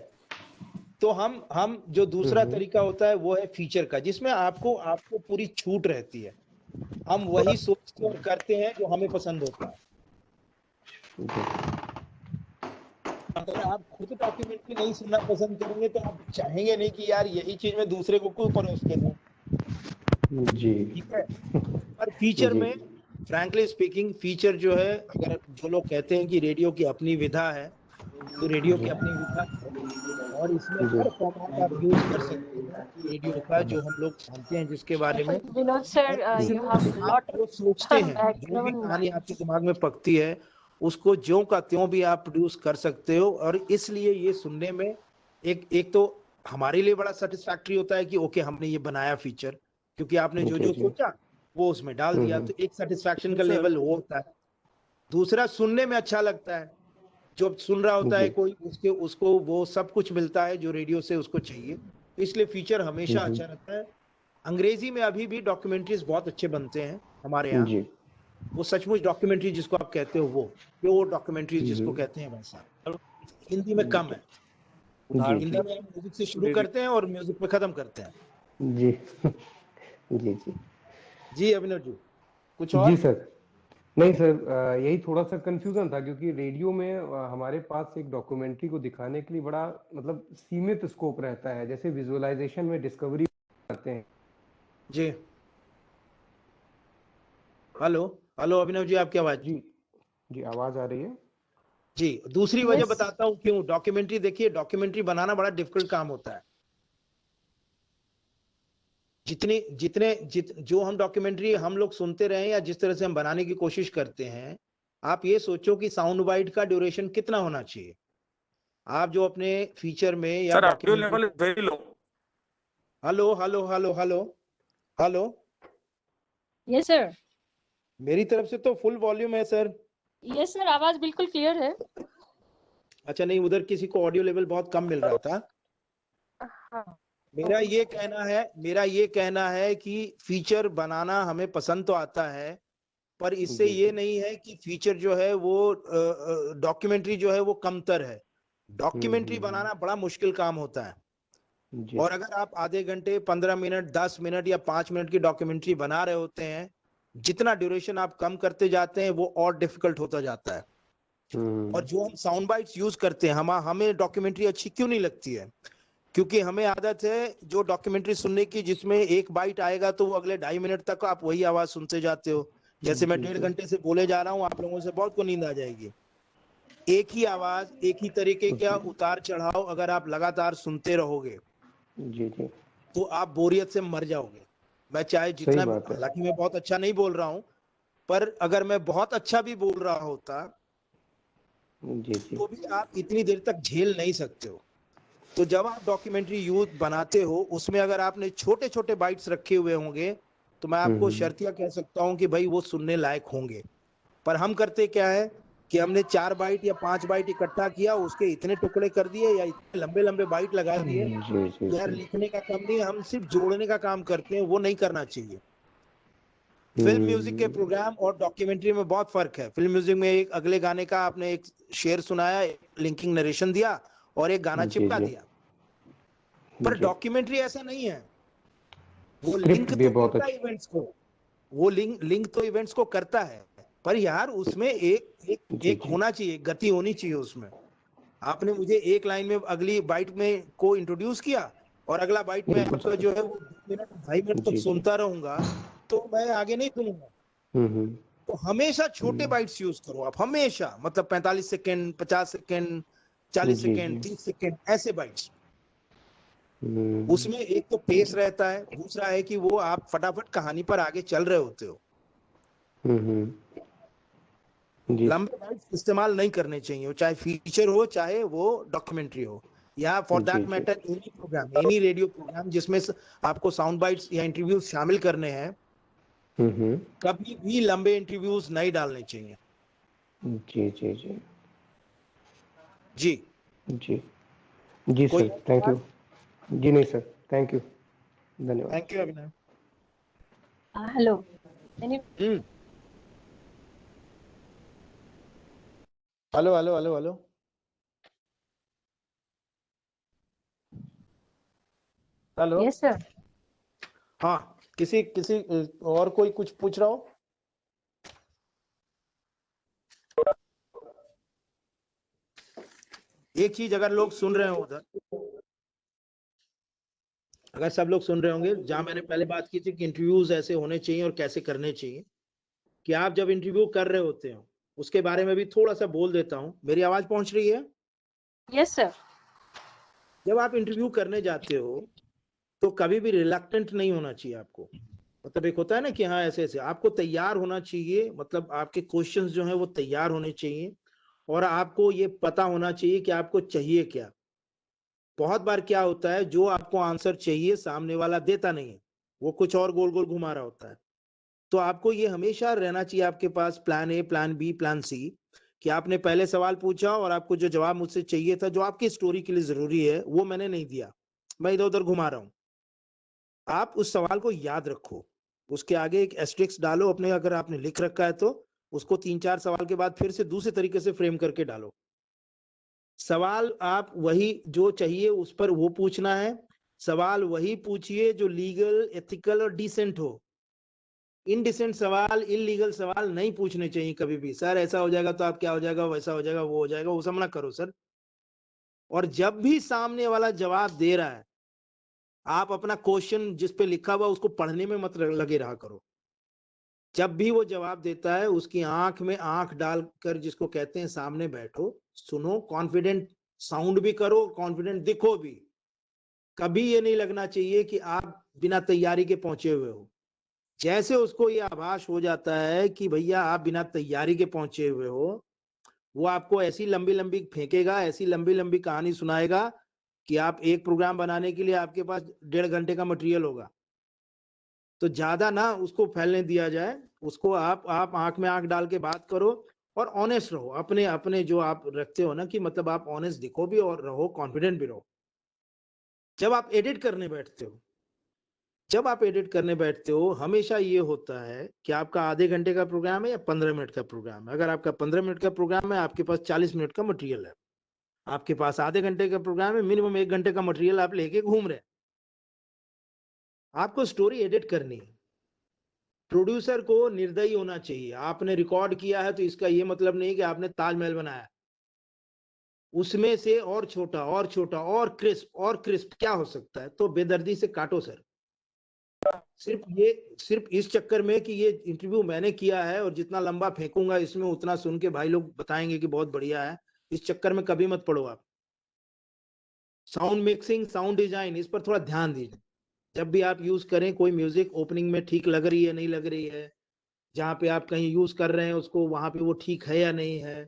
तो हम जो दूसरा
हम्म
तरीका होता है वो है फीचर का, जिसमें आपको आपको पूरी छूट रहती है। हम वही सोचते और करते हैं जो हमें पसंद होता है।
जी
अगर आप खुद डॉक्यूमेंट्री नहीं सुनना पसंद करेंगे तो आप चाहेंगे नहीं कि यार यही चीज मैं दूसरे को क्यों परोस के दूं,
जी
ठीक है। पर फीचर
जी
में फ्रैंकली स्पीकिंग, फीचर जो है, अगर जो लोग कहते हैं कि रेडियो की अपनी विधा है, तो रेडियो की
जी
अपनी विधा है, और इसमें
जी
हर फॉर्मेट आप यूज कर सकते हैं रेडियो का, जो हम लोग जानते हैं जिसके बारे में।
विनोद सर,
और
you
इसमें
have
आप
lot
जो सोचते हैं, जो भी
background
कहानी
noise.
आपके दिमाग में पकती है, उसको ज्यों का त्यों भी आप प्रोड्यूस कर सकते हो। और इसलिए ये सुनने में एक तो हमारे लिए बड़ा सेटिस्फैक्टरी होता है कि ओके हमने ये बनाया फीचर, क्योंकि आपने जो
जी
जो
जी
सोचा वो उसमें डाल दिया, तो एक सेटिस्फैक्शन का
सर
लेवल वो होता है। दूसरा, सुनने में अच्छा लगता है, जो सुन रहा होता है
जी
कोई, उसके उसको वो सब कुछ मिलता है जो रेडियो से उसको चाहिए, तो इसलिए फीचर हमेशा अच्छा रहता है। अंग्रेजी में अभी भी डॉक्यूमेंट्रीज बहुत अच्छे बनते हैं हमारे यहाँ,
जी
वो सचमुच डॉक्यूमेंट्री जिसको आप कहते हो, वो प्योर डॉक्यूमेंट्रीज जिसको
जी
कहते हैं, वैसा। हिंदी में कम है।
जी
हिंदी में हम म्यूजिक से शुरू करते हैं और म्यूजिक पे खत्म करते हैं।
जी जी जी
जी अभिनव जी, कुछ
जी
और?
सर। नहीं सर, यही थोड़ा सा कंफ्यूजन था क्योंकि रेडियो में हमारे पास एक डॉक्यूमेंट्री को दिखाने के लिए बड़ा मतलब सीमित स्कोप रहता है। जैसे विजुअलाइजेशन में डिस्कवरी करते हैं
जी हेलो हेलो अभिनव जी, आपकी आवाज।
जी जी, आवाज आ रही है?
जी, दूसरी वजह
Yes.
बताता हूँ क्यों। डॉक्यूमेंट्री देखिए, डॉक्यूमेंट्री बनाना बड़ा डिफिकल्ट काम होता है। जो हम डॉक्यूमेंट्री हम लोग सुनते रहे या जिस तरह से हम बनाने की कोशिश करते हैं, आप ये सोचो कि साउंड बाइट का ड्यूरेशन कितना होना चाहिए। आप जो अपने फीचर में या
Sir, audio
documentary.
level is very low.
Hello hello hello hello hello,
Yes, sir.
मेरी तरफ से तो फुल वॉल्यूम है सर।
Yes, sir. आवाज बिल्कुल क्लियर है।
अच्छा, नहीं, उधर किसी को ऑडियो लेवल बहुत कम मिल रहा था। मेरा ये कहना है कि फीचर बनाना हमें पसंद तो आता है, पर इससे
जी,
ये नहीं है कि फीचर जो है वो डॉक्यूमेंट्री जो है वो कमतर है। डॉक्यूमेंट्री बनाना बड़ा मुश्किल काम होता है।
जी,
और अगर आप आधे घंटे 15 मिनट 10 मिनट या 5 मिनट की डॉक्यूमेंट्री बना रहे होते हैं, जितना ड्यूरेशन आप कम करते जाते हैं वो और डिफिकल्ट होता जाता है। और जो हम साउंड बाइट्स यूज करते हैं, हमें डॉक्यूमेंट्री अच्छी क्यों नहीं लगती है? क्योंकि हमें आदत है जो डॉक्यूमेंट्री सुनने की, जिसमें एक बाइट आएगा तो वो अगले 2.5 मिनट तक आप वही आवाज सुनते जाते हो। जैसे मैं
जी,
1.5
जी।
घंटे से बोले जा रहा हूँ, आप लोगों से बहुत को नींद आ जाएगी। एक ही आवाज, एक ही तरीके का उतार चढ़ाव अगर आप लगातार सुनते रहोगे
जी, जी,
तो आप बोरियत से मर जाओगे। मैं चाहे
सही
जितना,
बात है।
हालांकि मैं बहुत अच्छा नहीं बोल रहा हूँ, पर अगर मैं बहुत अच्छा भी बोल रहा होता
जी, जी,
तो भी आप इतनी देर तक झेल नहीं सकते हो। तो जब आप डॉक्यूमेंट्री यूज बनाते हो, उसमें अगर आपने छोटे छोटे बाइट्स रखे हुए होंगे तो मैं आपको शर्तिया कह सकता हूं कि भाई वो सुनने लायक होंगे। पर हम करते क्या है कि हमने 4 बाइट या 5 बाइट इकट्ठा किया, उसके इतने टुकड़े कर दिए या इतने लंबे लंबे बाइट लगा दिए।
जी, जी,
यार,
जी।
लिखने का काम नहीं, हम सिर्फ जोड़ने का काम करते हैं, वो नहीं करना चाहिए। फिल्म म्यूजिक के प्रोग्राम और डॉक्यूमेंट्री में बहुत फर्क है। फिल्म म्यूजिक में एक अगले गाने का आपने एक शेर सुनाया, लिंकिंग नरेशन दिया और एक गाना
जी,
चिपका
जी,
दिया। पर
जी।
डॉक्यूमेंट्री ऐसा नहीं है। वो
स्क्रिप्ट
लिंक
भी
तो
बहुत
करता है
अच्छी।
इवेंट्स को, वो लिंक तो इवेंट्स को करता है, पर यार उसमें एक एक
जी,
एक
जी,
होना चाहिए, गति होनी चाहिए उसमें। आपने मुझे एक लाइन में अगली बाइट में को इंट्रोड्यूस किया और अगला बाइट में
बिल्कुल
आपका
सर।
जो है वो 2 मिनट 2.5 मिनट तक
जी, जी।
सुनता रहूंगा तो मैं आगे नहीं सुनूंगा।
हम्म,
तो हमेशा छोटे
हम्म,
बाइट्स यूज करो आप, हमेशा। मतलब 45 सेकेंड, 50 सेकेंड, 40
जी,
सेकेंड,
जी,
30 सेकेंड, ऐसे बाइट्स।
हम्म,
उसमें एक तो पेस रहता है, दूसरा है कि वो आप फटाफट कहानी पर आगे चल रहे होते हो।
हम्म, जी,
लंबे बाइट्स इस्तेमाल नहीं करने चाहिए, चाहे फीचर हो चाहे वो डॉक्यूमेंट्री हो, या फॉर
जी,
दैट
जी,
matter any programme, any radio programme जिसमें आपको साउंड बाइट्स या इंटरव्यूज शामिल करने हैं।
हम्म,
कभी भी लंबे इंटरव्यूज नहीं डालने चाहिए।
जी, जी, जी,
जी,
जी, जी
कोई
सर,
और
थैंक
सवाल?
यू। जी नहीं सर, थैंक यू, धन्यवाद।
Thank you Abhinav.
Hello. Any
hello hello hello hello hello.
Yes, sir.
हाँ, किसी किसी और कोई कुछ पूछ रहा हो? एक चीज अगर लोग सुन रहे हो उधर, अगर सब लोग सुन रहे होंगे, जहां मैंने पहले बात की थी कि इंटरव्यूज ऐसे होने चाहिए और कैसे करने चाहिए, कि आप जब इंटरव्यू कर रहे होते हो उसके बारे में भी थोड़ा सा बोल देता हूं। मेरी आवाज पहुंच रही है?
Yes, sir.
जब आप इंटरव्यू करने जाते हो तो कभी भी रिलक्टेंट नहीं होना चाहिए आपको। मतलब एक होता है ना कि हाँ ऐसे ऐसे, आपको तैयार होना चाहिए। मतलब आपके क्वेश्चंस जो हैं वो तैयार होने चाहिए और आपको ये पता होना चाहिए कि आपको चाहिए क्या। बहुत बार क्या होता है, जो आपको आंसर चाहिए सामने वाला देता नहीं है, वो कुछ और गोल गोल घुमा रहा होता है। तो आपको ये हमेशा रहना चाहिए आपके पास plan A, plan B, plan C, कि आपने पहले सवाल पूछा और आपको जो जवाब मुझसे चाहिए था, जो आपकी स्टोरी के लिए जरूरी है, वो मैंने नहीं दिया, मैं इधर उधर घुमा रहा हूं। आप उस सवाल को याद रखो, उसके आगे एक एस्टेरिस्क डालो अपने, अगर आपने लिख रखा है तो उसको 3-4 सवाल के बाद फिर से दूसरे तरीके से फ्रेम करके डालो। सवाल आप वही जो चाहिए उस पर वो पूछना है। सवाल वही पूछिए जो लीगल, एथिकल और डिसेंट हो। इनडिसेंट सवाल, इलीगल सवाल नहीं पूछने चाहिए कभी भी। सर ऐसा हो जाएगा तो आप क्या हो जाएगा, वैसा हो जाएगा, वो हो जाएगा, वो सब ना करो सर। और जब भी सामने वाला जवाब दे रहा है आप अपना क्वेश्चन जिस पे लिखा हुआ उसको पढ़ने में मत लगे रहा करो। जब भी वो जवाब देता है उसकी आंख में आंख डालकर, जिसको कहते हैं, सामने बैठो, सुनो, कॉन्फिडेंट साउंड भी करो, कॉन्फिडेंट दिखो भी। कभी ये नहीं लगना चाहिए कि आप बिना तैयारी के पहुंचे हुए हो। जैसे उसको ये आभास हो जाता है कि भैया आप बिना तैयारी के पहुंचे हुए हो, वो आपको ऐसी लंबी लंबी फेंकेगा, ऐसी लंबी लंबी कहानी सुनाएगा कि आप एक प्रोग्राम बनाने के लिए आपके पास 1.5 घंटे का मटेरियल होगा। तो ज्यादा ना उसको फैलने दिया जाए, उसको आप आंख में आंख डाल के बात करो और ऑनेस्ट रहो। अपने अपने जो आप रखते हो ना, कि मतलब आप ऑनेस्ट दिखो भी और रहो, कॉन्फिडेंट भी रहो। जब आप एडिट करने बैठते हो, हमेशा ये होता है कि आपका आधे घंटे का प्रोग्राम है या 15 मिनट का प्रोग्राम है। अगर आपका 15 मिनट का प्रोग्राम है, आपके पास 40 मिनट का मटेरियल है। आपके पास आधे घंटे का प्रोग्राम है, मिनिमम 1 घंटे का मटेरियल आप लेके घूम रहे हैं। आपको स्टोरी एडिट करनी है। प्रोड्यूसर को निर्दयी होना चाहिए। आपने रिकॉर्ड किया है तो इसका ये मतलब नहीं कि आपने ताजमहल बनाया। उसमें से और छोटा और छोटा और क्रिस्प क्या हो सकता है, तो बेदर्दी से काटो सर। सिर्फ इस चक्कर में कि ये इंटरव्यू मैंने किया है और जितना लंबा फेंकूंगा इसमें उतना सुन के भाई लोग बताएंगे कि बहुत बढ़िया है, इस चक्कर में कभी मत पड़ो आप। साउंड मिक्सिंग, साउंड डिजाइन, इस पर थोड़ा ध्यान दीजिए। जब भी आप यूज करें कोई म्यूजिक, ओपनिंग में ठीक लग रही है नहीं लग रही है, जहां पे आप कहीं यूज कर रहे हैं उसको वहां पे वो ठीक है या नहीं है,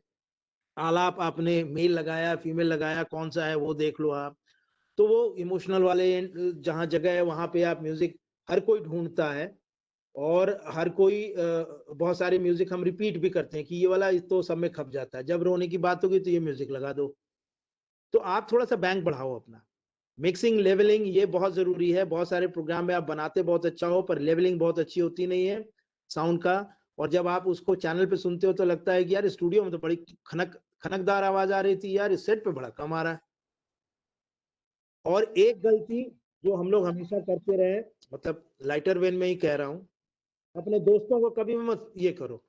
आलाप आपने मेल लगाया फीमेल लगाया, कौन सा है वो देख लो आप। तो वो इमोशनल वाले जहां जगह है वहां पे आप म्यूजिक, हर कोई ढूंढता है और हर कोई बहुत सारे म्यूजिक हम रिपीट भी करते हैं कि ये वाला तो सब में खप जाता है, जब रोने की बात होगी तो ये म्यूजिक लगा दो। तो आप थोड़ा सा बैंक बढ़ाओ अपना। मिक्सिंग, लेवलिंग ये बहुत जरूरी है। बहुत सारे प्रोग्राम में आप बनाते बहुत अच्छा हो पर लेवलिंग बहुत अच्छी होती नहीं है साउंड का, और जब आप उसको चैनल पे सुनते हो तो लगता है कि यार स्टूडियो में तो बड़ी खनकदार आवाज आ रही थी, यार इस सेट पे बड़ा कम आ रहा है। और एक गलती जो हम लोग हमेशा करते रहे, मतलब लाइटर वेन में ही कह रहा हूं, अपने दोस्तों को कभी मत ये करो,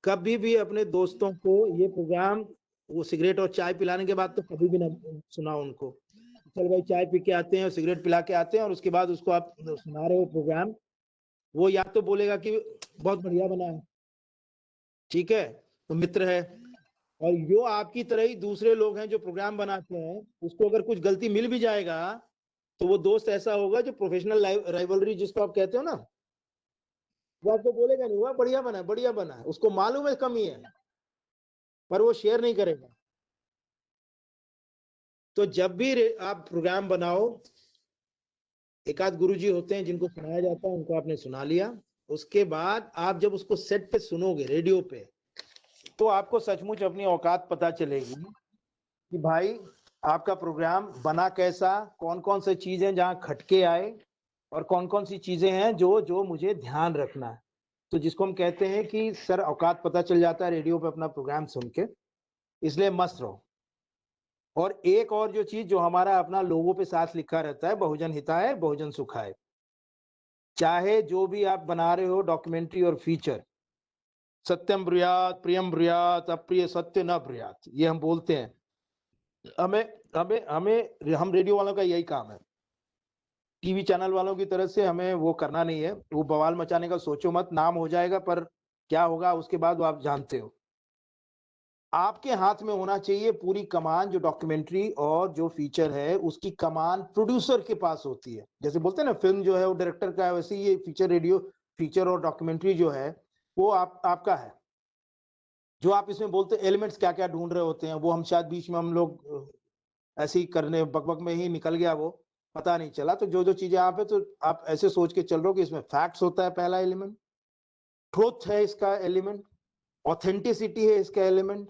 कभी भी अपने दोस्तों को ये प्रोग्राम, वो सिगरेट और चाय पिलाने के बाद तो कभी भी ना सुनाओ उनको। चल भाई चाय पी के आते हैं और सिगरेट पिला के आते हैं और उसके बाद उसको आप सुना रहे हो प्रोग्राम, वो या तो बोलेगा कि बहुत बढ़िया बना है, ठीक है, तो मित्र है। और जो आपकी तरह ही दूसरे लोग हैं जो प्रोग्राम बनाते हैं, उसको अगर कुछ गलती मिल भी जाएगा तो वो दोस्त ऐसा होगा जो प्रोफेशनल राइवलरी जिसको आप कहते हो ना, वो आपको बोलेगा नहीं, वह बढ़िया बना है, उसको मालूम है कमी है पर वो शेयर नहीं करेगा। तो जब भी आप प्रोग्राम बनाओ, एक आध गुरुजी होते हैं जिनको सुनाया जाता है, उनको आपने सुना लिया, उसके बाद आप जब उसको सेट पे सुनोगे रेडियो पे, तो आपको सचमुच अपनी औकात पता चलेगी कि भाई आपका प्रोग्राम बना कैसा, कौन कौन सी चीजें जहाँ खटके आए और कौन कौन सी चीजें हैं जो मुझे ध्यान रखना है। तो जिसको हम कहते हैं कि सर औकात पता चल जाता है रेडियो पे अपना प्रोग्राम सुन के, इसलिए मस्त रहो। और एक और जो चीज जो हमारा अपना लोगों पे साथ लिखा रहता है, बहुजन हिताय बहुजन सुखाय। चाहे जो भी आप बना रहे हो डॉक्यूमेंट्री और फीचर, सत्यम ब्रूयात प्रियम ब्रूयात अप्रिय सत्य न ब्रूयात, ये हम बोलते हैं। हम रेडियो वालों का यही काम है। टीवी चैनल वालों की तरह से हमें वो करना नहीं है, वो बवाल मचाने का सोचो मत, नाम हो जाएगा पर क्या होगा उसके बाद वो आप जानते हो। आपके हाथ में होना चाहिए पूरी कमान, जो डॉक्यूमेंट्री और जो फीचर है उसकी कमान प्रोड्यूसर के पास होती है। जैसे बोलते हैं ना फिल्म जो है वो डायरेक्टर का है, वैसे ये फीचर और डॉक्यूमेंट्री जो है वो आपका है। जो आप इसमें बोलते एलिमेंट्स क्या क्या ढूंढ रहे होते हैं, वो हम शायद बीच में हम लोग ऐसे ही करने बकबक में ही निकल गया, वो पता नहीं चला। तो जो चीजें आप है, तो आप ऐसे सोच के चल रहे हो कि इसमें फैक्ट्स होता है पहला एलिमेंट, ट्रूथ है इसका एलिमेंट, ऑथेंटिसिटी है इसका एलिमेंट,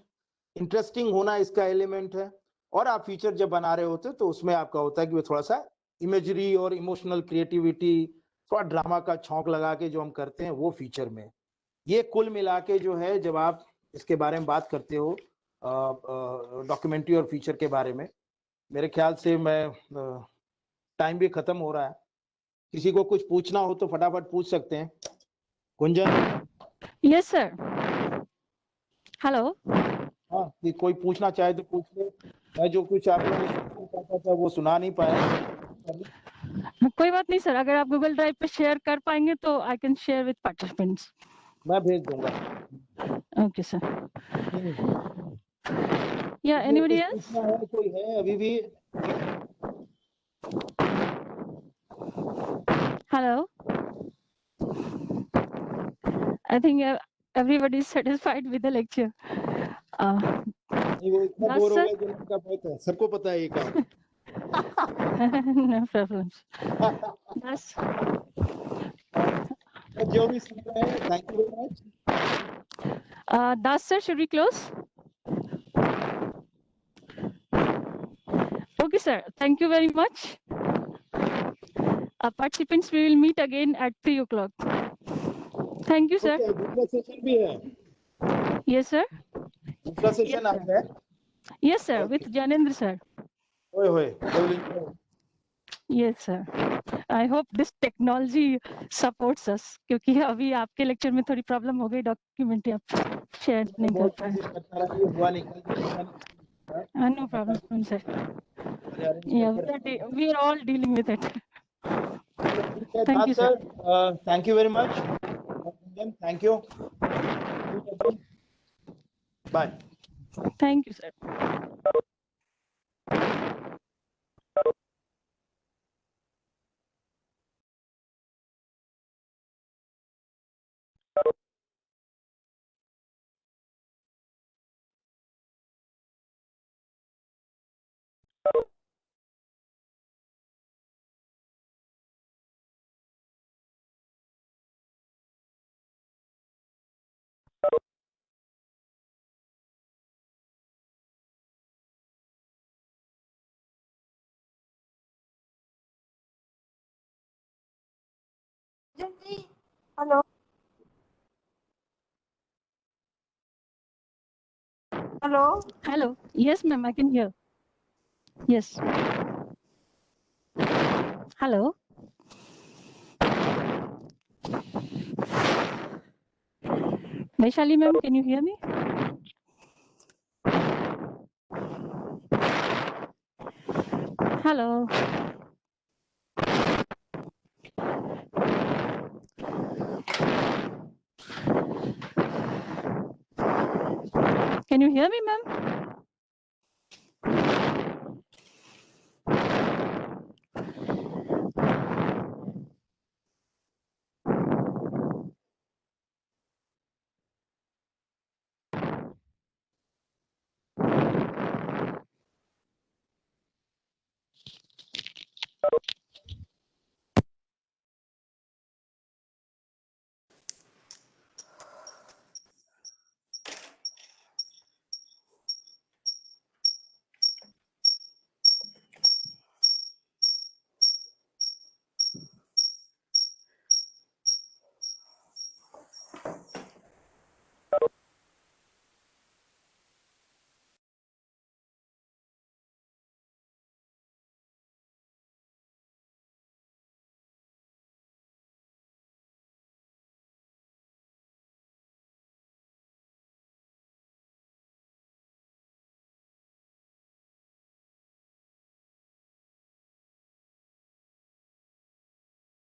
इंटरेस्टिंग होना इसका एलिमेंट है। और आप फीचर जब बना रहे होते तो उसमें आपका होता है कि वो थोड़ा सा इमेजरी और इमोशनल क्रिएटिविटी, थोड़ा ड्रामा का छौंक लगा के जो हम करते हैं वो फीचर में। ये कुल मिला के जो है जब आप इसके बारे में बात करते हो डॉक्यूमेंट्री और फीचर के बारे में, मेरे ख्याल से मैं टाइम भी खत्म हो रहा है। किसी को कुछ पूछना हो तो फटाफट पूछ सकते हैं। गुंजन?
Yes sir. हेलो।
हाँ, कोई पूछना चाहे तो पूछ ले। मैं जो कुछ आप लोगों ने नहीं चाहता था वो सुना नहीं पाया।
कोई बात नहीं सर, अगर आप गूगल ड्राइव पे शेयर कर पाएंगे तो I can share with participants.
मैं भेज दूंगा।
Okay sir. या एनीबॉडी
कुछ
एल्स?
पूछना है कोई है अभी भी?
Hello. I think everybody is satisfied with the lecture.
नहीं, वो इतना
Yes,
बोर हो
sir.
गया कि लड़का बहुत है, सबको पता है ये काम।
No problems. Yes.
जो भी सुन रहे हैं, thank you very much.
Das sir, should we close? Okay, sir. Thank you very much. Participants, we will meet again at 3 o'clock. Thank you, sir.
Okay, दूसरा सेशन भी है।
Yes, sir.
दूसरा session आ गया है।
Yes, sir. With Janendra, sir.
ओए होए, they will enjoy.
Yes, sir. I hope this technology supports us. क्योंकि अभी आपके लेक्चर में थोड़ी प्रॉब्लम हो गई, डॉक्यूमेंट आप शेयर नहीं कर
बहुत
पाए।
कोशिश करता रहा, ये हुआ नहीं, कल भी हुआ नहीं।
No problem, sir.
अरे arrange
Yeah,
करके रखा।
we are all dealing with it.
ठीक है,
Thank you,
Das sir, thank you very much. Thank you. Bye.
Thank you, sir.
Hello. Hello.
Hello. Yes, ma'am, I can hear. Yes. Hello. Vaishali, ma'am, can you hear me? Hello. Can you hear me, ma'am?